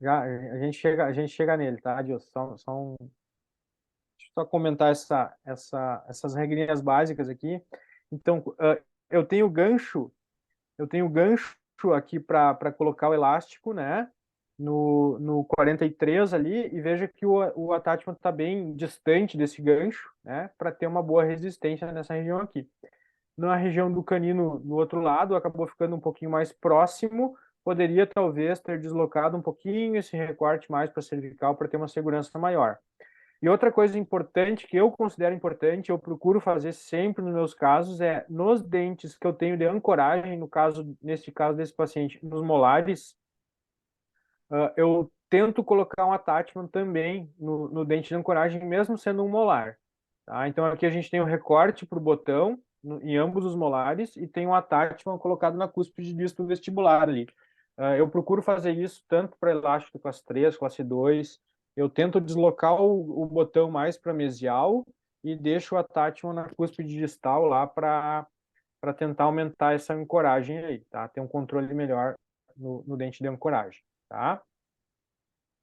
Já, a gente chega nele, tá, Adilson? Deixa eu só comentar essas regrinhas básicas aqui. Então, eu tenho gancho, eu tenho gancho aqui para colocar o elástico, né? No 43 ali, e veja que o attachment está bem distante desse gancho, né? Para ter uma boa resistência nessa região aqui. Na região do canino, no outro lado, acabou ficando um pouquinho mais próximo. Poderia talvez ter deslocado um pouquinho esse recorte mais para a cervical para ter uma segurança maior. E outra coisa importante, que eu considero importante, eu procuro fazer sempre nos meus casos, é nos dentes que eu tenho de ancoragem, neste caso desse paciente, nos molares, eu tento colocar um attachment também no dente de ancoragem, mesmo sendo um molar. Tá? Então aqui a gente tem o recorte para o botão, em ambos os molares, e tem um attachment colocado na cúspide disto vestibular ali. Eu procuro fazer isso tanto para elástico classe 3, classe 2. Eu tento deslocar o botão mais para mesial e deixo o attachment na cúspide distal lá para tentar aumentar essa ancoragem aí, tá? Ter um controle melhor no dente de ancoragem, tá?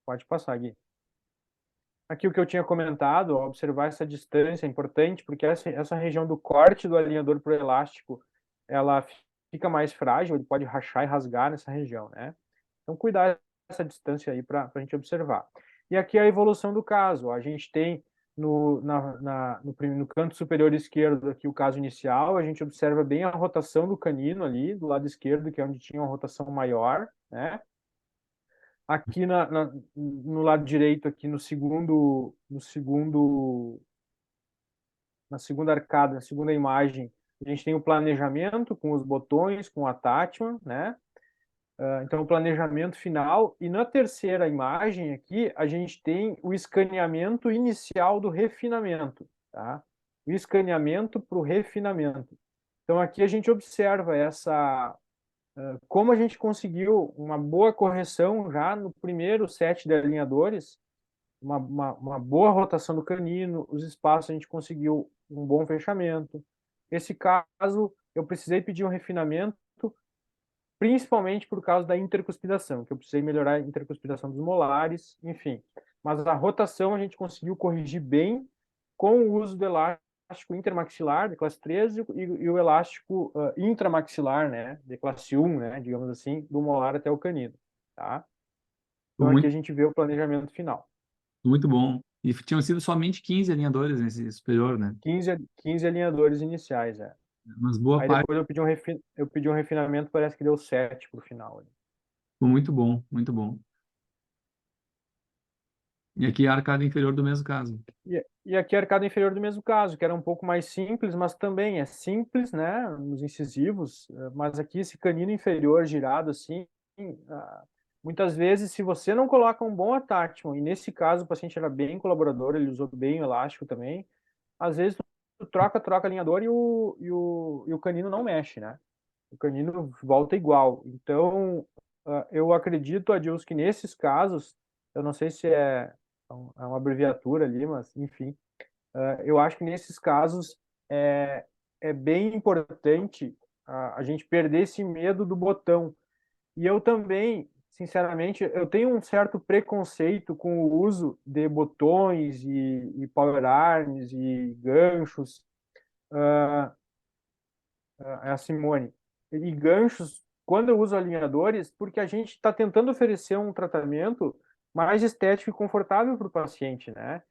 Pode passar, Gui. Aqui o que eu tinha comentado, observar essa distância é importante, porque essa região do corte do alinhador para o elástico, ela fica mais frágil, ele pode rachar e rasgar nessa região, né? Então, cuidar dessa distância aí para a gente observar. E aqui é a evolução do caso. A gente tem no canto superior esquerdo aqui o caso inicial, a gente observa bem a rotação do canino ali, do lado esquerdo, que é onde tinha uma rotação maior, né? Aqui no lado direito, aqui na segunda arcada, na segunda imagem, a gente tem o planejamento com os botões, com o attachment, né? Então, o planejamento final. E na terceira imagem aqui, a gente tem o escaneamento inicial do refinamento, tá? O escaneamento para o refinamento. Então, aqui a gente observa como a gente conseguiu uma boa correção já no primeiro set de alinhadores, uma boa rotação do canino, os espaços a gente conseguiu um bom fechamento. Esse caso, eu precisei pedir um refinamento, principalmente por causa da intercuspidação, que eu precisei melhorar a intercuspidação dos molares, enfim. Mas a rotação a gente conseguiu corrigir bem com o uso do elástico intermaxilar, de classe 13, e o elástico intramaxilar, né, de classe 1, né, digamos assim, do molar até o canino, tá? Então aqui Muito, a gente vê o planejamento final. muito bom. E tinham sido somente 15 alinhadores nesse superior, né? 15 alinhadores iniciais, é. Mas boa Aí parte, depois eu pedi um refinamento, parece que deu 7 pro final ali. ficou muito bom, muito bom. E aqui a arcada inferior do mesmo caso. E aqui a arcada inferior do mesmo caso, que era um pouco mais simples, mas também é simples, né, nos incisivos, mas aqui esse canino inferior girado assim, muitas vezes, se você não coloca um bom attachment, e nesse caso o paciente era bem colaborador, ele usou bem o elástico também, às vezes tu troca alinhador e o canino não mexe, né? O canino volta igual. Então, eu acredito, Adilson, que nesses casos, eu não sei se é uma abreviatura ali, mas enfim, eu acho que nesses casos é bem importante a gente perder esse medo do botão. E eu também, sinceramente, eu tenho um certo preconceito com o uso de botões e power arms e ganchos. É a Simone. E ganchos, quando eu uso alinhadores, porque a gente está tentando oferecer um tratamento mais estético e confortável para o paciente, né?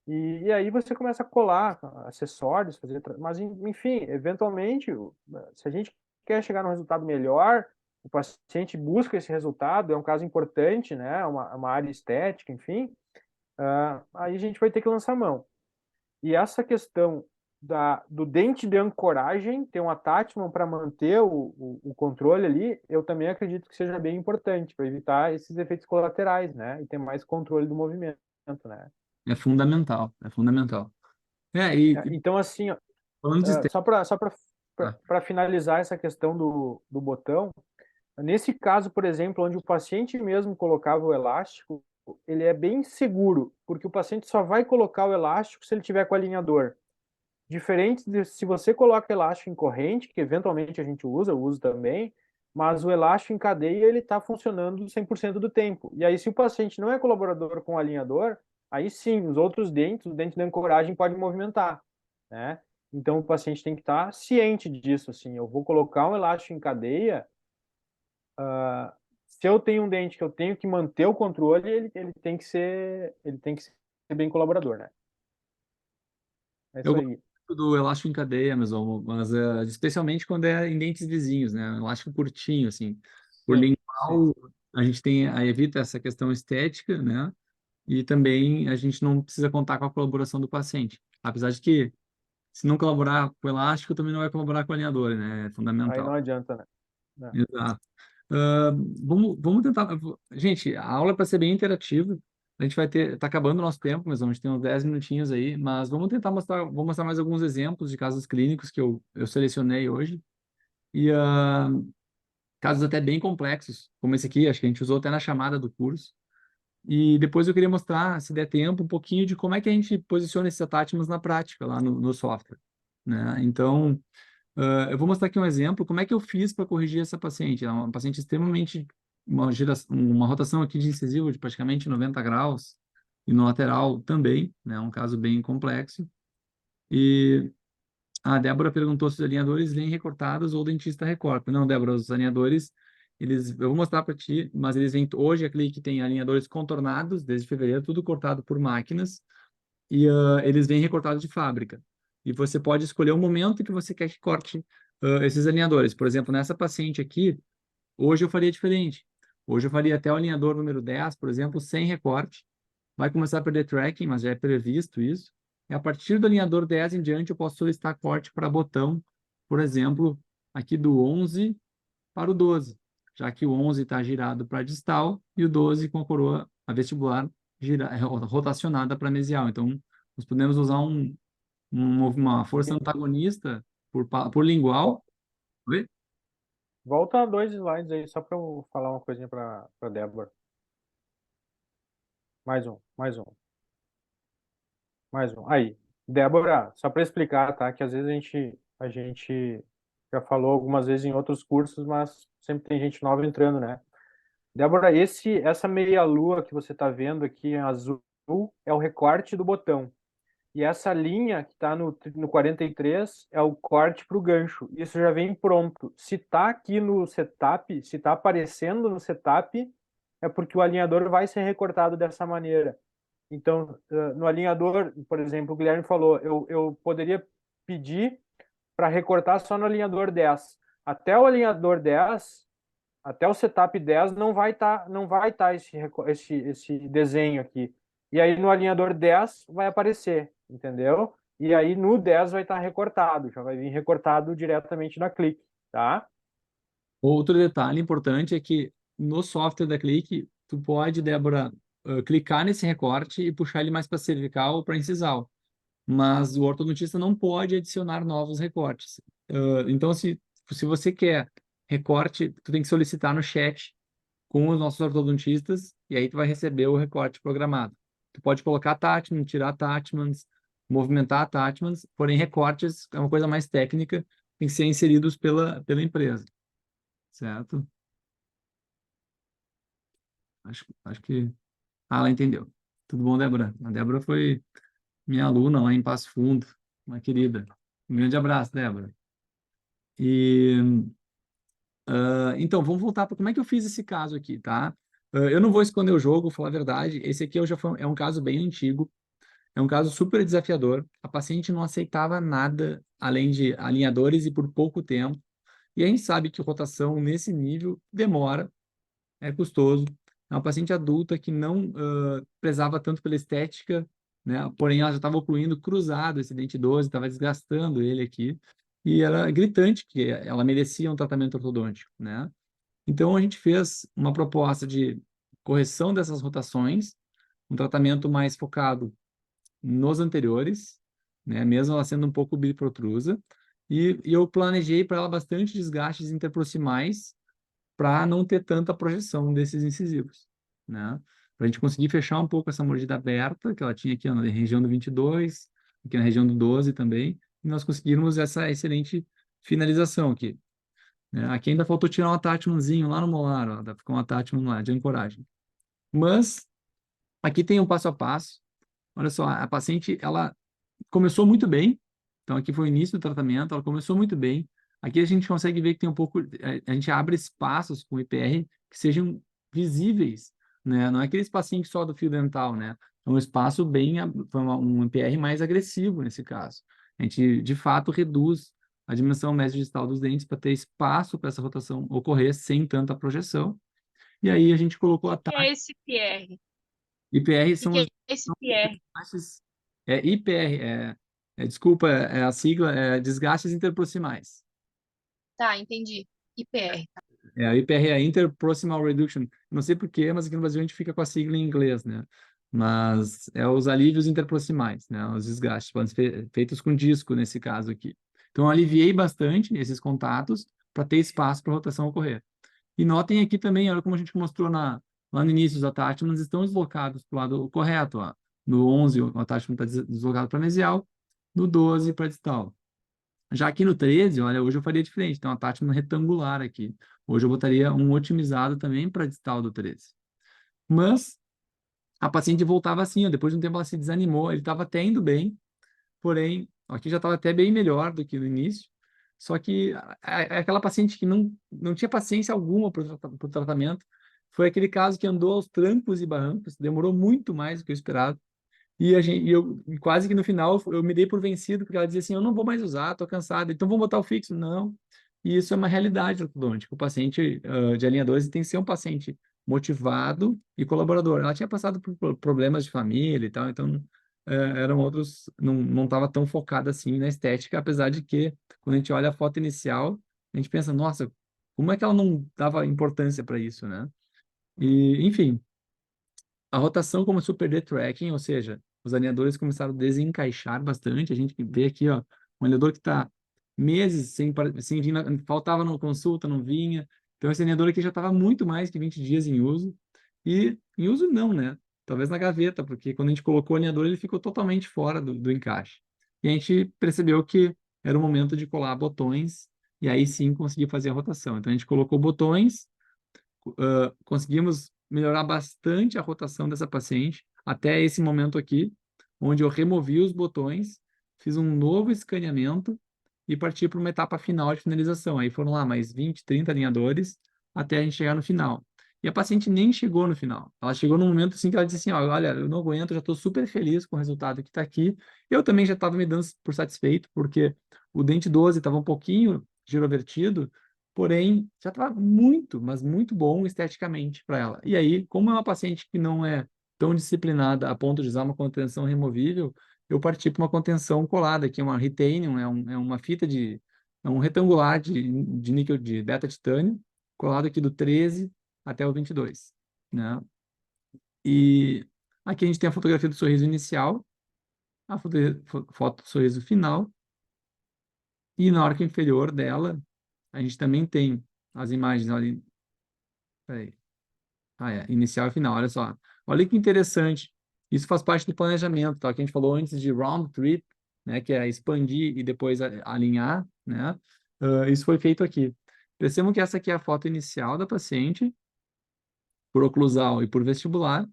E aí você começa a colar acessórios, mas enfim, eventualmente, se a gente quer chegar num resultado melhor, o paciente busca esse resultado, é um caso importante, né? Uma área estética, enfim, aí a gente vai ter que lançar mão. E essa questão do dente de ancoragem, ter um attachment para manter o controle ali, eu também acredito que seja bem importante para evitar esses efeitos colaterais, né? E ter mais controle do movimento, né? É fundamental, é fundamental. E Então, assim, ó, falando de estética, só tá? para finalizar essa questão do botão, nesse caso, por exemplo, onde o paciente mesmo colocava o elástico, ele é bem seguro, porque o paciente só vai colocar o elástico se ele tiver com o alinhador. Diferente de se você coloca elástico em corrente, que eventualmente a gente usa, eu uso também, mas o elástico em cadeia ele está funcionando 100% do tempo. E aí, se o paciente não é colaborador com o alinhador, aí sim, os outros dentes, o dente de ancoragem pode movimentar, né? Então, o paciente tem que estar ciente disso, assim, eu vou colocar um elástico em cadeia, se eu tenho um dente que eu tenho que manter o controle, ele tem que ser bem colaborador, né? É Eu isso gosto aí. do elástico em cadeia mesmo, mas especialmente quando é em dentes vizinhos, né? Um elástico curtinho, assim. Por Sim, sim. lingual, a gente evita essa questão estética, né? E também a gente não precisa contar com a colaboração do paciente. Apesar de que, se não colaborar com o elástico, também não vai colaborar com o alinhador, né? É Aí não fundamental. adianta, né? É. Exato. Vamos tentar. Gente, a aula é para ser bem interativa. A gente vai ter. Está acabando o nosso tempo, mas a gente tem uns 10 minutinhos aí. Mas vamos tentar mostrar. Vou mostrar mais alguns exemplos de casos clínicos que eu selecionei hoje. E casos até bem complexos, como esse aqui, acho que a gente usou até na chamada do curso. E depois eu queria mostrar, se der tempo, um pouquinho de como é que a gente posiciona esses attachments na prática, lá no software, né? Então, eu vou mostrar aqui um exemplo, como é que eu fiz para corrigir essa paciente. É uma paciente extremamente, uma rotação aqui de incisivo de praticamente 90 graus, e no lateral também, né? Um caso bem complexo. E a Débora perguntou se os alinhadores vêm recortados ou o dentista recorta. Não, Débora, os alinhadores, eu vou mostrar para ti, mas eles vêm, hoje a Click tem alinhadores contornados, desde fevereiro, tudo cortado por máquinas, e eles vêm recortados de fábrica. E você pode escolher o momento que você quer que corte esses alinhadores. Por exemplo, nessa paciente aqui, hoje eu faria diferente. Hoje eu faria até o alinhador número 10, por exemplo, sem recorte. Vai começar a perder tracking, mas já é previsto isso. E a partir do alinhador 10 em diante, eu posso solicitar corte para botão, por exemplo, aqui do 11 para o 12, já que o 11 está girado para distal e o 12 com a coroa a vestibular rotacionada para mesial. Então, nós podemos usar uma força antagonista por lingual. Oi? Volta 2 slides aí, só para eu falar uma coisinha para Débora. Mais um, mais um, mais um. Aí, Débora, só para explicar, tá? Que às vezes a gente já falou algumas vezes em outros cursos, mas sempre tem gente nova entrando, né? Débora, essa meia-lua que você está vendo aqui em azul é o recorte do botão. E essa linha que está no 43 é o corte para o gancho. Isso já vem pronto. Se está aqui no setup, se está aparecendo no setup, é porque o alinhador vai ser recortado dessa maneira. Então, no alinhador, por exemplo, o Guilherme falou, eu poderia pedir para recortar só no alinhador 10. Até o alinhador 10, até o setup 10 não vai tá esse desenho aqui. E aí no alinhador 10 vai aparecer, entendeu? E aí no 10 vai estar recortado, já vai vir recortado diretamente na Click, tá? Outro detalhe importante é que no software da Click, tu pode, Débora, clicar nesse recorte e puxar ele mais para cervical ou para incisal. Mas o ortodontista não pode adicionar novos recortes. Então, se você quer recorte, tu tem que solicitar no chat com os nossos ortodontistas e aí tu vai receber o recorte programado. Tu pode colocar attachment, tirar attachments, movimentar attachments, porém recortes é uma coisa mais técnica, tem que ser inseridos pela empresa, certo? Acho que... Ah, ela entendeu. Tudo bom, Débora? A Débora foi minha aluna lá em Passo Fundo, uma querida. Um grande abraço, Débora. E então, vamos voltar para como é que eu fiz esse caso aqui, tá? Eu não vou esconder o jogo, vou falar a verdade. Esse aqui é um caso bem antigo, é um caso super desafiador. A paciente não aceitava nada além de alinhadores e por pouco tempo. E a gente sabe que rotação nesse nível demora, é custoso. É uma paciente adulta que não prezava tanto pela estética, né? Porém, ela já estava ocluindo cruzado esse dente 12, estava desgastando ele aqui. E era gritante que ela merecia um tratamento ortodôntico, né? Então, a gente fez uma proposta de correção dessas rotações, um tratamento mais focado nos anteriores, né? Mesmo ela sendo um pouco biprotrusa. E eu planejei para ela bastante desgastes interproximais para não ter tanta projeção desses incisivos, né? Para a gente conseguir fechar um pouco essa mordida aberta, que ela tinha aqui na região do 22, aqui na região do 12 também, e nós conseguirmos essa excelente finalização aqui, né? Aqui ainda faltou tirar um attachmentzinho lá no molar, ó, ficou um attachment lá de ancoragem. Mas aqui tem um passo a passo. Olha só, a paciente, ela começou muito bem, então aqui foi o início do tratamento, ela começou muito bem. Aqui a gente consegue ver que tem um pouco, a gente abre espaços com IPR que sejam visíveis, né? Não é aquele espacinho só do fio dental, né? É um espaço bem, foi um IPR mais agressivo nesse caso. A gente, de fato, reduz a dimensão mesodistal dos dentes para ter espaço para essa rotação ocorrer sem tanta projeção. E aí a gente colocou a O que é esse PR? IPR O são que as é esse PR? desgastes, IPR, desculpa, a sigla é desgastes interproximais. Tá, entendi. IPR. A IPR é Interproximal Reduction. Não sei por quê, mas aqui no Brasil a gente fica com a sigla em inglês, né? Mas é os alívios interproximais, né? Os desgastes podem ser feitos com disco nesse caso aqui. Então, eu aliviei bastante esses contatos para ter espaço para a rotação ocorrer. E notem aqui também, olha como a gente mostrou lá no início, os attachments estão deslocados para o lado correto. Ó. No 11, o attachment está deslocado para mesial, no 12 para distal. Já aqui no 13, olha, hoje eu faria diferente, tem um attachment retangular aqui. Hoje eu botaria um otimizado também para distal do 13. Mas a paciente voltava assim, ó, depois de um tempo ela se desanimou, ele estava até indo bem, porém, aqui já estava até bem melhor do que no início, Só que aquela paciente que não tinha paciência alguma para o tratamento, foi aquele caso que andou aos trancos e barrancos, demorou muito mais do que eu esperava. E quase que no final eu me dei por vencido, porque ela dizia assim, eu não vou mais usar, tô cansada, então vamos botar o fixo. Não. E isso é uma realidade ortodôntica. O paciente de linha 12 tem que ser um paciente motivado e colaborador. Ela tinha passado por problemas de família e tal, então eram outros, não estava tão focada assim na estética, apesar de que, quando a gente olha a foto inicial, a gente pensa, nossa, como é que ela não dava importância para isso, né? E, enfim, a rotação começou a perder tracking, ou seja, os alinhadores começaram a desencaixar bastante. A gente vê aqui, ó, um alinhador que está meses sem vir, faltava na consulta, não vinha. Então, esse alinhador aqui já estava muito mais que 20 dias em uso. E em uso não, né? Talvez na gaveta, porque quando a gente colocou o alinhador, ele ficou totalmente fora do encaixe. E a gente percebeu que era o momento de colar botões, e aí sim conseguir fazer a rotação. Então, a gente colocou botões, conseguimos melhorar bastante a rotação dessa paciente até esse momento aqui, onde eu removi os botões, fiz um novo escaneamento e parti para uma etapa final de finalização. Aí foram lá mais 20, 30 alinhadores até a gente chegar no final. E a paciente nem chegou no final. Ela chegou num momento assim que ela disse assim, ó, olha, eu não aguento, já estou super feliz com o resultado que está aqui. Eu também já estava me dando por satisfeito, porque o dente 12 estava um pouquinho girovertido, porém, já estava muito, mas muito bom esteticamente para ela. E aí, como é uma paciente que não é tão disciplinada a ponto de usar uma contenção removível, eu parti para uma contenção colada, que é uma Retainium, é uma fita é um retangular de níquel de beta titânio, colado aqui do 13 até o 22, né? E aqui a gente tem a fotografia do sorriso inicial, a foto do sorriso final, e na arco inferior dela, a gente também tem as imagens ali. Peraí. Inicial e final, olha só. Olha que interessante. Isso faz parte do planejamento, tá? Que a gente falou antes de round trip, né? Que é expandir e depois alinhar, né? Isso foi feito aqui. Percebam que essa aqui é a foto inicial da paciente, por oclusal e por vestibular.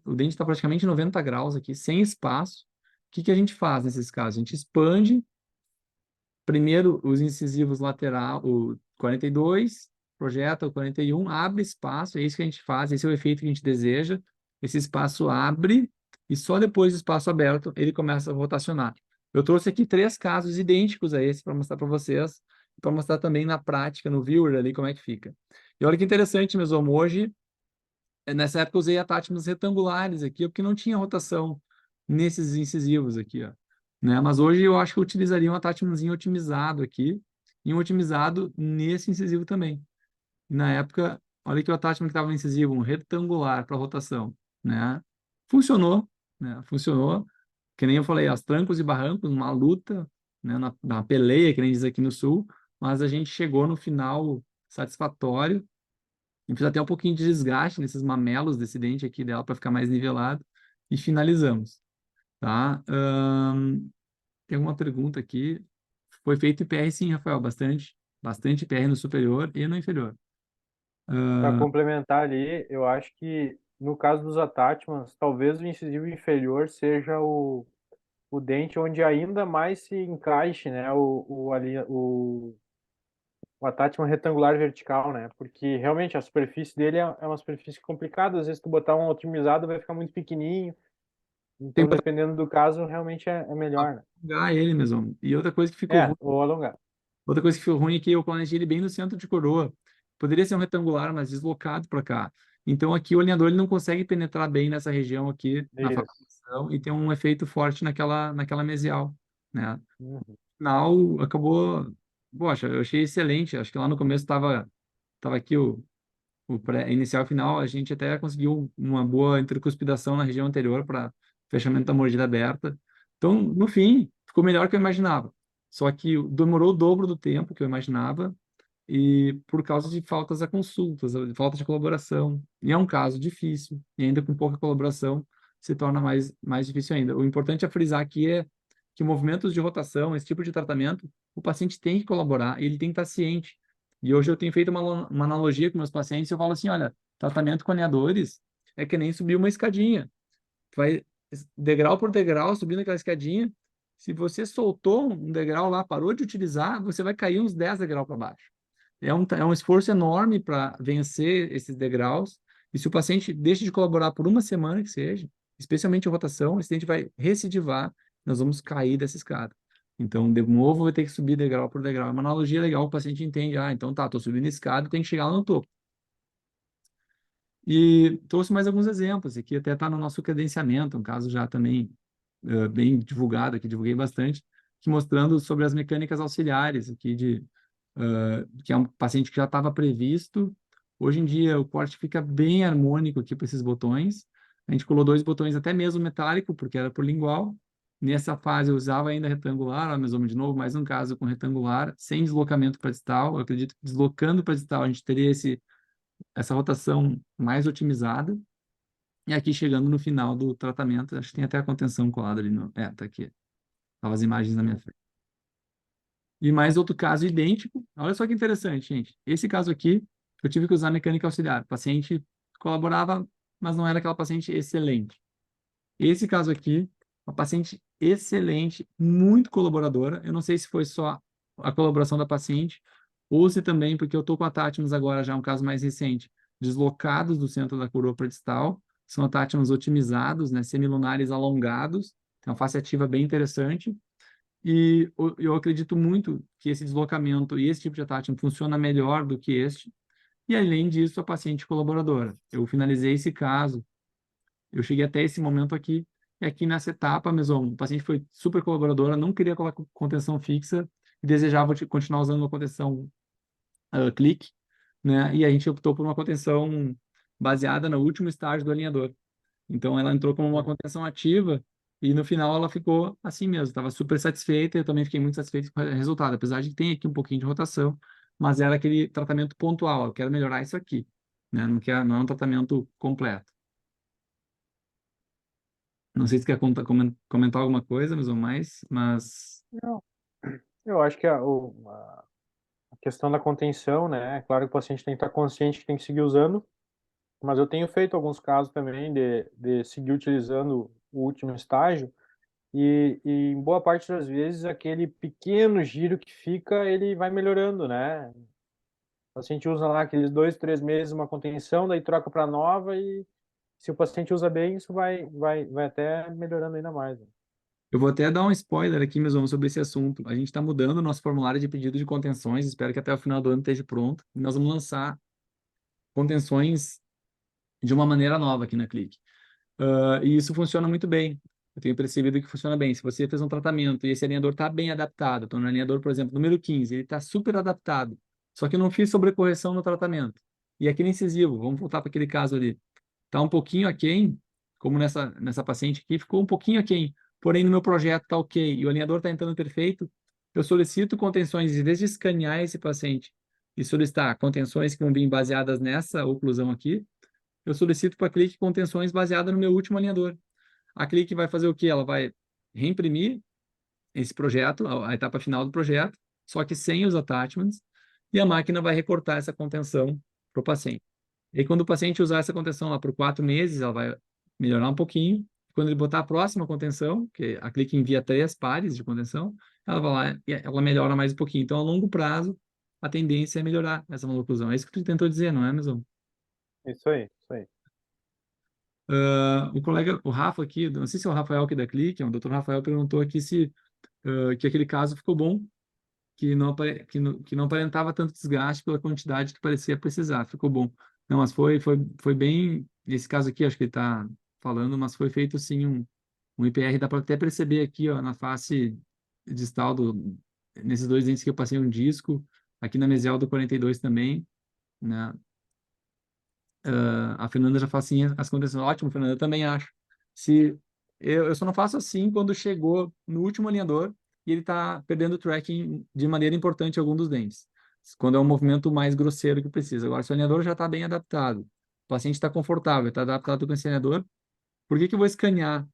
O dente está praticamente 90 graus aqui, sem espaço. O que a gente faz nesses casos? A gente expande primeiro os incisivos lateral, o 42, projeta o 41, abre espaço, é isso que a gente faz, esse é o efeito que a gente deseja. Esse espaço abre e só depois do espaço aberto ele começa a rotacionar. Eu trouxe aqui 3 casos idênticos a esse para mostrar para vocês, para mostrar também na prática, no viewer ali, como é que fica. E olha que interessante, mesomo, hoje, nessa época eu usei attachments retangulares aqui, porque não tinha rotação nesses incisivos aqui, ó, né? Mas hoje eu acho que eu utilizaria um attachmentzinho otimizado aqui e um otimizado nesse incisivo também. E na época, olha que o attachment que estava no incisivo, um retangular para rotação, né? Funcionou, né? Funcionou. Que nem eu falei, aos trancos e barrancos, uma luta, né? Na peleia, que nem diz aqui no Sul, mas a gente chegou no final satisfatório. E precisa ter um pouquinho de desgaste nesses mamelos desse dente aqui dela para ficar mais nivelado. E finalizamos, tá? Tem uma pergunta aqui. Foi feito IPR sim, Rafael, bastante. Bastante IPR no superior e no inferior. Para complementar ali, eu acho que no caso dos attachments, talvez o incisivo inferior seja o dente onde ainda mais se encaixe, né, o attachment retangular vertical, né, porque realmente a superfície dele é uma superfície complicada, às vezes tu botar um otimizado vai ficar muito pequenininho, Tem então que dependendo do caso realmente é melhor, né? alongar ele mesmo. E outra coisa que ficou É, ruim, ou alongar. outra coisa que ficou ruim é que eu planejei ele bem no centro de coroa. Poderia ser um retangular, mas deslocado para cá. Então aqui o alinhador ele não consegue penetrar bem nessa região aqui na Isso. faculação e tem um efeito forte naquela mesial, né? Uhum. Final acabou, poxa, eu achei excelente. Acho que lá no começo tava aqui o inicial e final, a gente até conseguiu uma boa intercuspidação na região anterior para fechamento da mordida aberta. Então, no fim, ficou melhor que eu imaginava. Só que demorou o dobro do tempo que eu imaginava e por causa de faltas a consultas, falta de colaboração. E é um caso difícil, e ainda com pouca colaboração se torna mais difícil ainda. O importante a frisar aqui é que movimentos de rotação, esse tipo de tratamento, o paciente tem que colaborar, ele tem que estar ciente. E hoje eu tenho feito uma analogia com meus pacientes, eu falo assim, olha, tratamento com alinhadores é que nem subir uma escadinha. Tu vai degrau por degrau subindo aquela escadinha, Se você soltou um degrau lá, parou de utilizar, você vai cair uns 10 degraus para baixo. É um esforço enorme para vencer esses degraus. E se o paciente deixa de colaborar por uma semana que seja, especialmente em rotação, esse paciente vai recidivar, nós vamos cair dessa escada. Então, de novo, vai ter que subir degrau por degrau. É uma analogia legal, o paciente entende, então tá, estou subindo a escada, tem que chegar lá no topo. E trouxe mais alguns exemplos, aqui até está no nosso credenciamento, um caso já também bem divulgado, que divulguei bastante, que mostrando sobre as mecânicas auxiliares, aqui que é um paciente que já estava previsto. Hoje em dia, o corte fica bem harmônico aqui para esses botões. A gente colou 2 botões, até mesmo metálico, porque era por lingual. Nessa fase, eu usava ainda retangular, ó, mesoma de novo, mas no caso com retangular, sem deslocamento para distal. Eu acredito que deslocando para distal, a gente teria essa rotação mais otimizada. E aqui, chegando no final do tratamento, acho que tem até a contenção colada ali. Tá aqui. Estava as imagens na minha frente. E mais outro caso idêntico. Olha só que interessante, gente. Esse caso aqui, eu tive que usar mecânica auxiliar. O paciente colaborava, mas não era aquela paciente excelente. Esse caso aqui, uma paciente excelente, muito colaboradora. Eu não sei se foi só a colaboração da paciente, ou se também, porque eu estou com a Tatmos agora, já um caso mais recente, deslocados do centro da coroa distal. São Tatmos otimizados, né, semilunares alongados. Tem uma face ativa bem interessante. E eu acredito muito que esse deslocamento e esse tipo de attachment funciona melhor do que este. E, além disso, a paciente colaboradora. Eu finalizei esse caso, eu cheguei até esse momento aqui, e aqui nessa etapa, mesmo, o paciente foi super colaboradora, não queria colocar contenção fixa, e desejava continuar usando uma contenção clique, né? E a gente optou por uma contenção baseada no último estágio do alinhador. Então, ela entrou como uma contenção ativa e, no final, ela ficou assim mesmo. Estava super satisfeita. Eu também fiquei muito satisfeito com o resultado, apesar de ter aqui um pouquinho de rotação, mas era aquele tratamento pontual. Eu quero melhorar isso aqui, né? Não é um tratamento completo. Não sei se quer comentar alguma coisa, mais ou mais, mas... Não. Eu acho que a questão da contenção, né? É claro que o paciente tem que estar consciente que tem que seguir usando, mas eu tenho feito alguns casos também de seguir utilizando o último estágio, e em boa parte das vezes aquele pequeno giro que fica, ele vai melhorando, né? O paciente usa lá aqueles 2, 3 meses uma contenção, daí troca para nova, e se o paciente usa bem, isso vai até melhorando ainda mais, né? Eu vou até dar um spoiler aqui, mesmo sobre esse assunto. A gente está mudando o nosso formulário de pedido de contenções. Espero que até o final do ano esteja pronto. E nós vamos lançar contenções de uma maneira nova aqui na Clique. E isso funciona muito bem. Eu tenho percebido que funciona bem. Se você fez um tratamento e esse alinhador está bem adaptado, estou no alinhador, por exemplo, número 15, ele está super adaptado, só que eu não fiz sobrecorreção no tratamento. E aquele incisivo, vamos voltar para aquele caso ali, está um pouquinho aquém, como nessa paciente aqui, ficou um pouquinho aquém, porém no meu projeto está ok, e o alinhador está entrando perfeito, eu solicito contenções, em vez de escanear esse paciente e solicitar contenções que vão vir baseadas nessa oclusão aqui, eu solicito para a Clique contenções baseadas no meu último alinhador. A Clique vai fazer o quê? Ela vai reimprimir esse projeto, a etapa final do projeto, só que sem os attachments, e a máquina vai recortar essa contenção para o paciente. E aí, quando o paciente usar essa contenção lá por 4 meses, ela vai melhorar um pouquinho. Quando ele botar a próxima contenção, que a Clique envia 3 pares de contenção, ela vai lá e ela melhora mais um pouquinho. Então, a longo prazo, a tendência é melhorar essa maloclusão. É isso que tu tentou dizer, não é, mesmo? Isso aí, isso aí. O colega, o Rafa aqui, não sei se é o Rafael aqui da Clique, o Dr. Rafael perguntou aqui se que aquele caso ficou bom, que não aparentava tanto desgaste pela quantidade que parecia precisar. Ficou bom. Não, mas foi bem, nesse caso aqui, acho que ele está falando, mas foi feito sim um IPR, dá para até perceber aqui, ó, na face distal, nesses 2 dentes que eu passei um disco, aqui na mesial do 42 também, né? A Fernanda já faz assim as condições. Ótimo, Fernanda, eu também acho. Se eu só não faço assim quando chegou no último alinhador e ele está perdendo o tracking de maneira importante em algum dos dentes. Quando é um movimento mais grosseiro que precisa. Agora, se o alinhador já está bem adaptado, o paciente está confortável, está adaptado com esse alinhador, por que eu vou escanear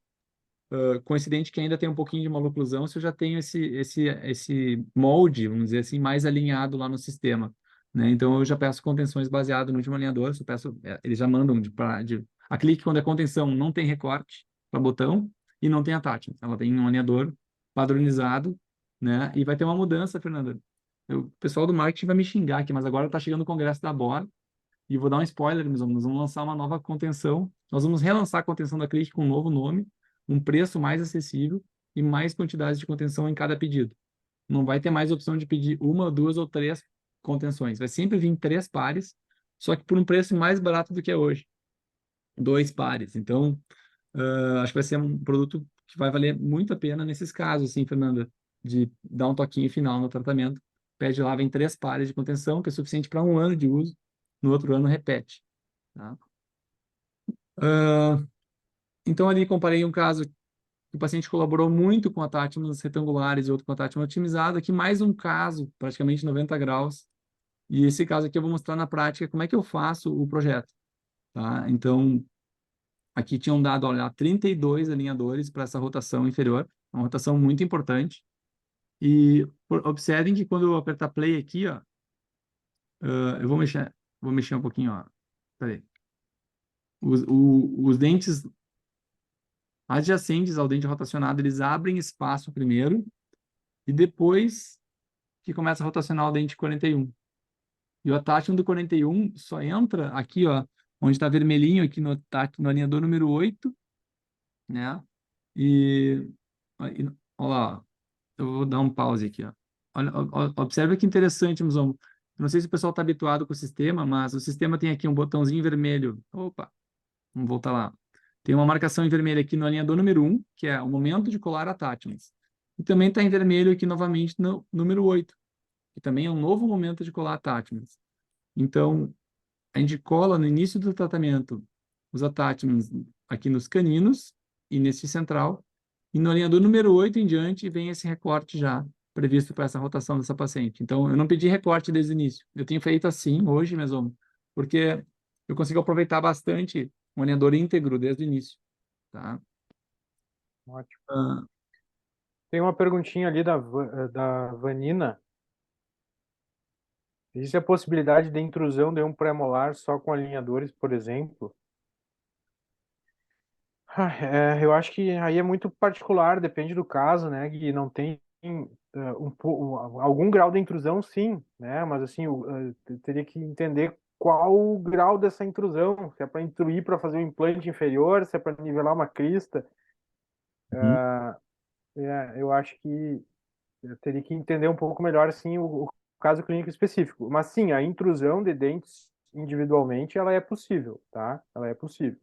com esse dente que ainda tem um pouquinho de maloclusão se eu já tenho esse molde, vamos dizer assim, mais alinhado lá no sistema? Né? Então, eu já peço contenções baseadas no último alinhador, eles já mandam a Clique, quando é contenção, não tem recorte para botão e não tem attachment. Ela tem um alinhador padronizado, né? E vai ter uma mudança, Fernanda. O pessoal do marketing vai me xingar aqui, mas agora está chegando o congresso da Bora e vou dar um spoiler, nós vamos lançar uma nova contenção. Nós vamos relançar a contenção da Clique com um novo nome, um preço mais acessível e mais quantidades de contenção em cada pedido. Não vai ter mais opção de pedir uma, duas ou três contenções. Vai sempre vir 3 pares, só que por um preço mais barato do que é hoje. 2 pares. Então, acho que vai ser um produto que vai valer muito a pena nesses casos, assim, Fernanda, de dar um toquinho final no tratamento. Pede lá, vem 3 pares de contenção, que é suficiente para 1 ano de uso. No outro ano, repete. Tá? Então, ali comparei um caso que o paciente colaborou muito com a Tatman retangulares e outro com a Tatman otimizada. Aqui mais um caso, praticamente 90 graus. E esse caso aqui eu vou mostrar na prática como é que eu faço o projeto. Tá? Então, aqui tinham dado, olha, 32 alinhadores para essa rotação inferior, uma rotação muito importante. E observem que quando eu apertar play aqui, ó, eu vou mexer um pouquinho, ó. Peraí. Os dentes adjacentes ao dente rotacionado, eles abrem espaço primeiro e depois que começa a rotacionar o dente 41. E o attachment do 41 só entra aqui, ó, onde está vermelhinho, aqui no alinhador número 8, né? E olha lá, eu vou dar um pause aqui, ó. Observe que interessante, Muzão. Não sei se o pessoal está habituado com o sistema, mas o sistema tem aqui um botãozinho vermelho. Opa, vamos voltar lá. Tem uma marcação em vermelho aqui no alinhador número 1, que é o momento de colar attachments. E também está em vermelho aqui novamente no número 8, que também é um novo momento de colar attachments. Então, a gente cola no início do tratamento os attachments aqui nos caninos e nesse central. E no alinhador número 8 em diante vem esse recorte já previsto para essa rotação dessa paciente. Então, eu não pedi recorte desde o início. Eu tenho feito assim hoje, mesmo, porque eu consigo aproveitar bastante um alinhador íntegro desde o início. Tá? Ótimo. Tem uma perguntinha ali da Vanina. Existe a possibilidade de intrusão de um pré-molar só com alinhadores, por exemplo? Eu acho que aí é muito particular, depende do caso, né? E não tem algum grau de intrusão, sim, né? Mas assim, teria que entender qual o grau dessa intrusão, se é para intruir para fazer um implante inferior, se é para nivelar uma crista. Eu acho que eu teria que entender um pouco melhor assim o caso clínico específico. Mas sim, a intrusão de dentes individualmente, ela é possível, tá? Ela é possível.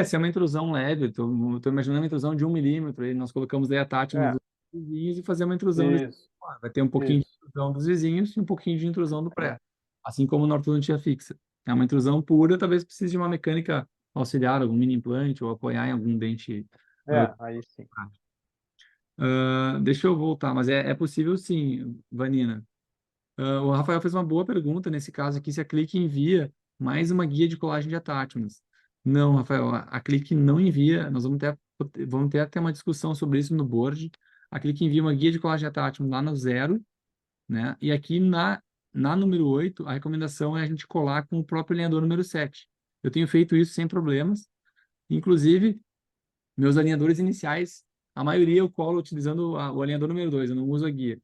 Se é uma intrusão leve, estou imaginando uma intrusão de 1 milímetro, aí nós colocamos daí attachment É, dos vizinhos e fazer uma intrusão isso, vai ter um pouquinho de isso. intrusão dos vizinhos e um pouquinho de intrusão do pré. Assim como na ortodontia fixa. É uma intrusão pura, talvez precise de uma mecânica auxiliar, algum mini implante ou apoiar em algum dente. Aí sim. Deixa eu voltar, mas é possível sim, Vanina. O Rafael fez uma boa pergunta nesse caso aqui, se a Clique envia mais uma guia de colagem de attachments. Não, Rafael, a Clique não envia, nós vamos ter até uma discussão sobre isso no board. A Clique envia uma guia de colagem de attachments lá no 0, né? E aqui na número 8, a recomendação é a gente colar com o próprio alinhador número 7. Eu tenho feito isso sem problemas. Inclusive, meus alinhadores iniciais, a maioria eu colo utilizando o alinhador número 2, eu não uso a guia,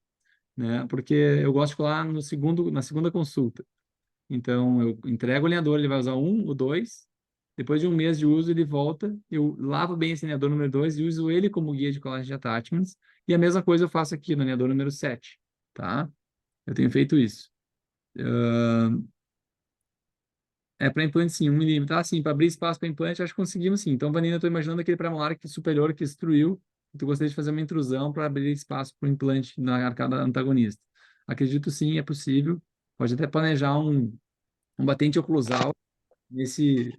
né? Porque eu gosto de colar na segunda consulta. Então, eu entrego o alinhador, ele vai usar o 2. Depois de um mês de uso, ele volta. Eu lavo bem esse alinhador número 2 e uso ele como guia de colagem de attachments. E a mesma coisa eu faço aqui no alinhador número 7, tá? Eu tenho feito isso. Para implante, sim, 1 milímetro. Sim, para abrir espaço para implante, acho que conseguimos sim. Então, Vanina, eu estou imaginando aquele pré-molar superior que extruiu. Tu gostaria de fazer uma intrusão para abrir espaço para o implante na arcada antagonista. Acredito sim, é possível. Pode até planejar um batente oclusal nesse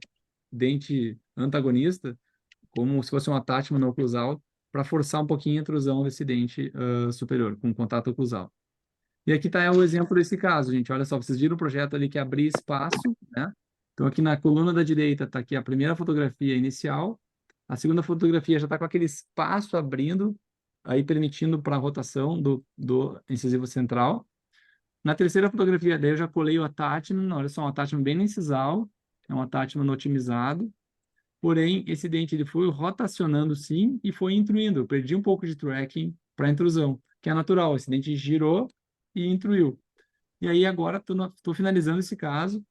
dente antagonista, como se fosse um attachment no oclusal, para forçar um pouquinho a intrusão desse dente superior, com contato oclusal. E aqui está o exemplo desse caso, gente. Olha só, vocês viram o projeto ali que é abrir espaço, né? Então, aqui na coluna da direita está aqui a primeira fotografia inicial, a segunda fotografia já está com aquele espaço abrindo, aí permitindo para a rotação do incisivo central. Na terceira fotografia daí eu já colei o attachment, olha só, um attachment bem incisal, é um attachment otimizado. porém, esse dente ele foi rotacionando sim e foi intruindo. Eu perdi um pouco de tracking para intrusão, que é natural. Esse dente girou e intruiu. E aí agora estou finalizando esse caso. O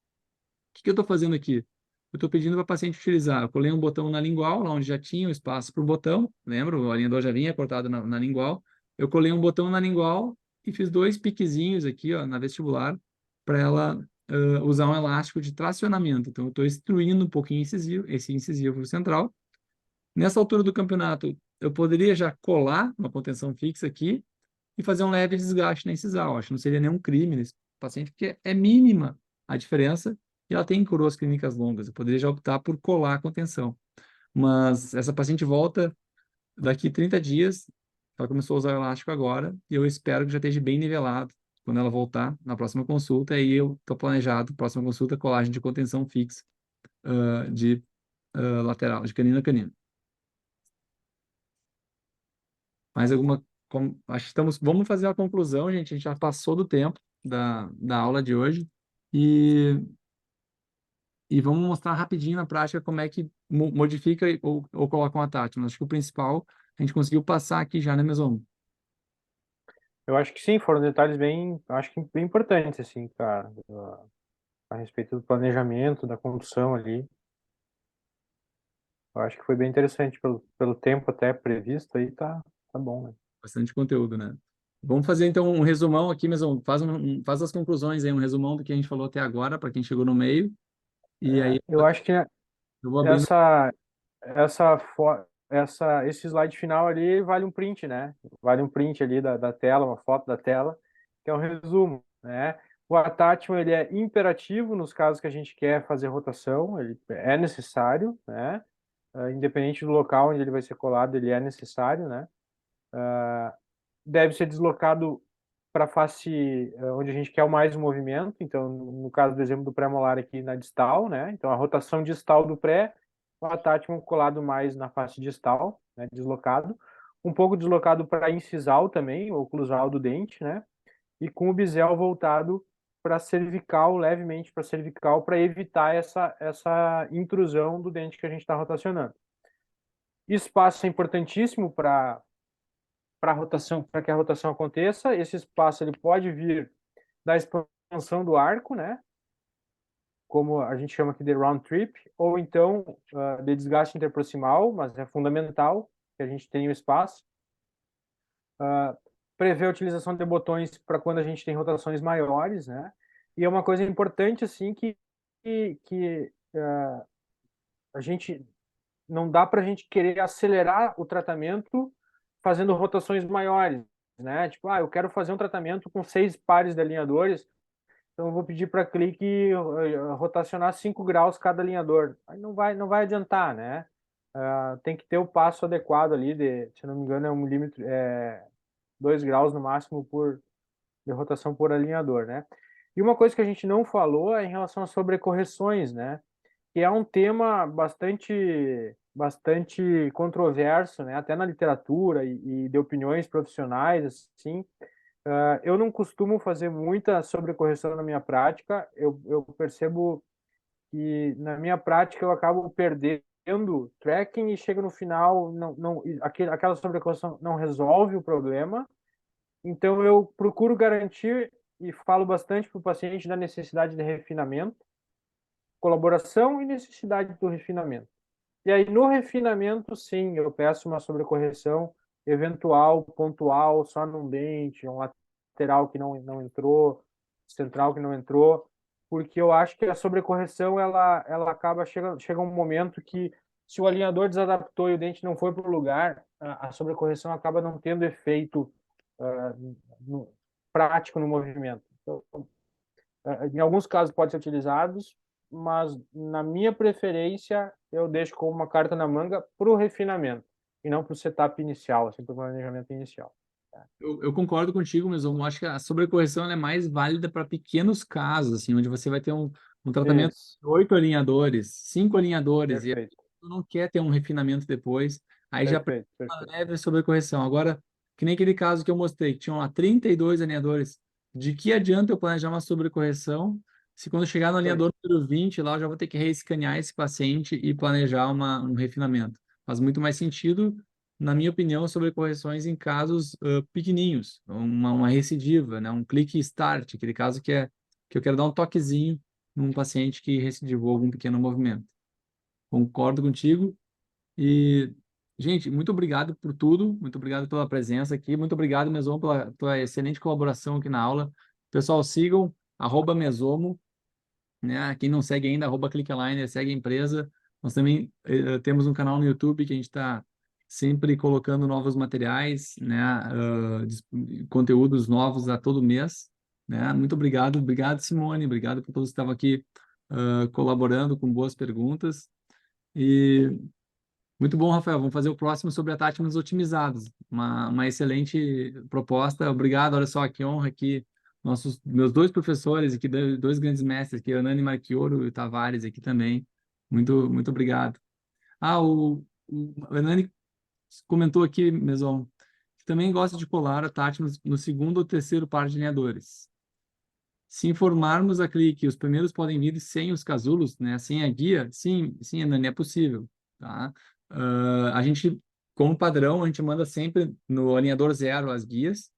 que eu estou fazendo aqui? Eu estou pedindo para a paciente utilizar. Eu colei um botão na lingual, lá onde já tinha o espaço para o botão. Lembra? O alinhador já vinha cortado na lingual. Eu colei um botão na lingual e fiz 2 piquezinhos aqui, ó, na vestibular, para ela usar um elástico de tracionamento. Então, eu estou extruindo um pouquinho esse incisivo central. Nessa altura do campeonato, eu poderia já colar uma contenção fixa aqui e fazer um leve desgaste na incisal. Acho que não seria nenhum crime nesse paciente, porque é mínima a diferença e ela tem coroas clínicas longas. Eu poderia já optar por colar a contenção. Mas essa paciente volta daqui 30 dias, ela começou a usar o elástico agora, e eu espero que já esteja bem nivelado quando ela voltar na próxima consulta. Aí eu estou planejado, próxima consulta, colagem de contenção fixa de lateral, de canino a canino. Mais alguma... Acho que vamos fazer a conclusão, gente. A gente já passou do tempo da aula de hoje. E vamos mostrar rapidinho na prática como é que modifica ou coloca uma tática. Mas acho que o principal a gente conseguiu passar aqui já, né, Meson? Eu acho que sim, foram detalhes acho que bem importantes, assim, cara, a respeito do planejamento, da condução ali. Eu acho que foi bem interessante pelo tempo até previsto aí, tá bom, né? Bastante conteúdo, né? Vamos fazer então um resumão aqui, Meson. Faz as conclusões aí, um resumão do que a gente falou até agora, para quem chegou no meio. E aí Eu acho que eu vou abrindo. esse slide final ali vale um print, né? Vale um print ali da tela, uma foto da tela, que é um resumo, né? O attachment, ele é imperativo nos casos que a gente quer fazer rotação, ele é necessário, né? Independente do local onde ele vai ser colado, ele é necessário, né? Deve ser deslocado para a face onde a gente quer mais o movimento, então, no caso do exemplo do pré-molar aqui na distal, né? Então, a rotação distal do pré, o attachment colado mais na face distal, né? Deslocado. Um pouco deslocado para a incisal também, ou oclusal do dente, né? E com o bisel voltado para cervical, levemente para cervical, para evitar essa intrusão do dente que a gente está rotacionando. Espaço é importantíssimo para rotação, para que a rotação aconteça. Esse espaço ele pode vir da expansão do arco, né? Como a gente chama aqui de round trip, ou então de desgaste interproximal, mas é fundamental que a gente tenha o espaço. Prever a utilização de botões para quando a gente tem rotações maiores, né? E é uma coisa importante assim que a gente não dá para a gente querer acelerar o tratamento fazendo rotações maiores, né? Tipo, eu quero fazer um tratamento com 6 pares de alinhadores, então eu vou pedir para a clique rotacionar 5 graus cada alinhador. Aí não vai adiantar, né? Tem que ter o passo adequado ali, se não me engano, é 1 milímetro, 2 graus no máximo de rotação por alinhador, né? E uma coisa que a gente não falou é em relação às sobrecorreções, né? Que é um tema bastante controverso, né? Até na literatura e de opiniões profissionais, assim. Eu não costumo fazer muita sobrecorreção na minha prática. Eu percebo que na minha prática eu acabo perdendo tracking e chega no final, aquela sobrecorreção não resolve o problema. Então eu procuro garantir e falo bastante para o paciente da necessidade de refinamento, colaboração e necessidade do refinamento. E aí, no refinamento, sim, eu peço uma sobrecorreção eventual, pontual, só num dente, um lateral que não entrou, central que não entrou, porque eu acho que a sobrecorreção, ela acaba, chega um momento que, se o alinhador desadaptou e o dente não foi para o lugar, a sobrecorreção acaba não tendo efeito prático no movimento. Então, em alguns casos pode ser utilizados, mas na minha preferência eu deixo como uma carta na manga para o refinamento e não para o setup inicial, assim, para o planejamento inicial. Eu concordo contigo, mas eu acho que a sobrecorreção ela é mais válida para pequenos casos, assim, onde você vai ter um tratamento Isso, de 8 alinhadores, 5 alinhadores, e perfeito, tu não quer ter um refinamento depois, aí já precisa perfeito, de uma perfeito. leve sobrecorreção. Agora, que nem aquele caso que eu mostrei, que tinham lá 32 alinhadores, de que adianta eu planejar uma sobrecorreção se quando chegar no Isso aí. alinhador número 20, lá eu já vou ter que reescanear esse paciente e planejar um refinamento. Faz muito mais sentido, na minha opinião, sobre correções em casos pequenininhos, uma recidiva, né? Um clique start, aquele caso que eu quero dar um toquezinho num paciente que recidivou algum pequeno movimento. Concordo contigo. E, gente, muito obrigado por tudo, muito obrigado pela presença aqui, muito obrigado, Mesomo, pela excelente colaboração aqui na aula. Pessoal, sigam @Mesomo, né? Quem não segue ainda, @ClickAligner, segue a empresa. Nós também temos um canal no YouTube que a gente está sempre colocando novos materiais, né? Conteúdos novos a todo mês, né? Muito obrigado, obrigado, Simone, obrigado por todos que estavam aqui colaborando com boas perguntas. E muito bom, Rafael. Vamos fazer o próximo sobre attachments otimizados. Uma excelente proposta. Obrigado. Olha só, que honra aqui. Meus dois professores aqui, dois grandes mestres aqui, Hernani Marchioro e o Tavares aqui também. Muito, muito obrigado. O Hernani comentou aqui, Meson, que também gosta de colar attachments no segundo ou terceiro par de alinhadores. Se informarmos a CLI que os primeiros podem vir sem os casulos, né, sem a guia, sim, Hernani, é possível, tá? A gente, como padrão, a gente manda sempre no alinhador 0 as guias,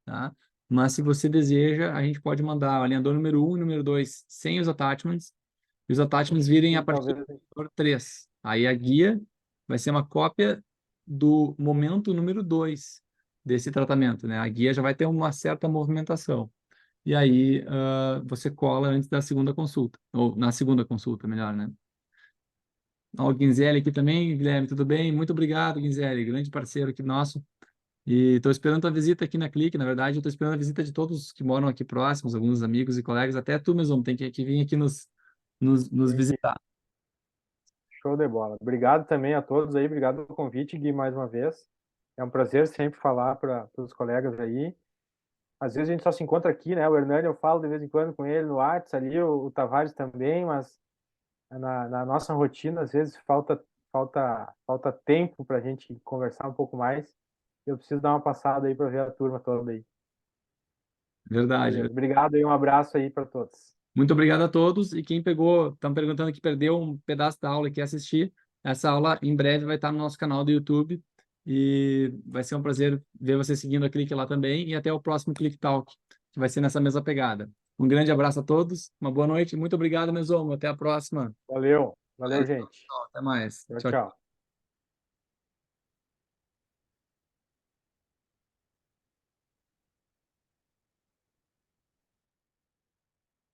tá? Mas se você deseja, a gente pode mandar o alinhador número 1 e número 2 sem os attachments, e os attachments virem a partir do alinhador 3. Aí a guia vai ser uma cópia do momento número 2 desse tratamento, né? A guia já vai ter uma certa movimentação. E aí você cola antes da segunda consulta, ou na segunda consulta, melhor, né? Ó, o Guinzelli aqui também, Guilherme, tudo bem? Muito obrigado, Guinzelli, grande parceiro aqui nosso. E estou esperando a visita aqui na Clique, na verdade, eu estou esperando a visita de todos que moram aqui próximos, alguns amigos e colegas, até tu mesmo, tem que vir aqui nos visitar. Show de bola. Obrigado também a todos aí, obrigado pelo convite, Gui, mais uma vez. É um prazer sempre falar para os colegas aí. Às vezes a gente só se encontra aqui, né? O Hernani eu falo de vez em quando com ele no WhatsApp ali, o Tavares também, mas na nossa rotina às vezes falta tempo para a gente conversar um pouco mais. Eu preciso dar uma passada aí para ver a turma toda aí. Verdade. Beleza. Obrigado e um abraço aí para todos. Muito obrigado a todos. E quem pegou, estão perguntando que perdeu um pedaço da aula e quer assistir, essa aula em breve vai estar no nosso canal do YouTube. E vai ser um prazer ver você seguindo a Clique lá também. E até o próximo Clique Talk, que vai ser nessa mesma pegada. Um grande abraço a todos, uma boa noite. Muito obrigado, Mesomo. Até a próxima. Valeu, Valeu, gente. até mais. Tchau, Tchau. tchau.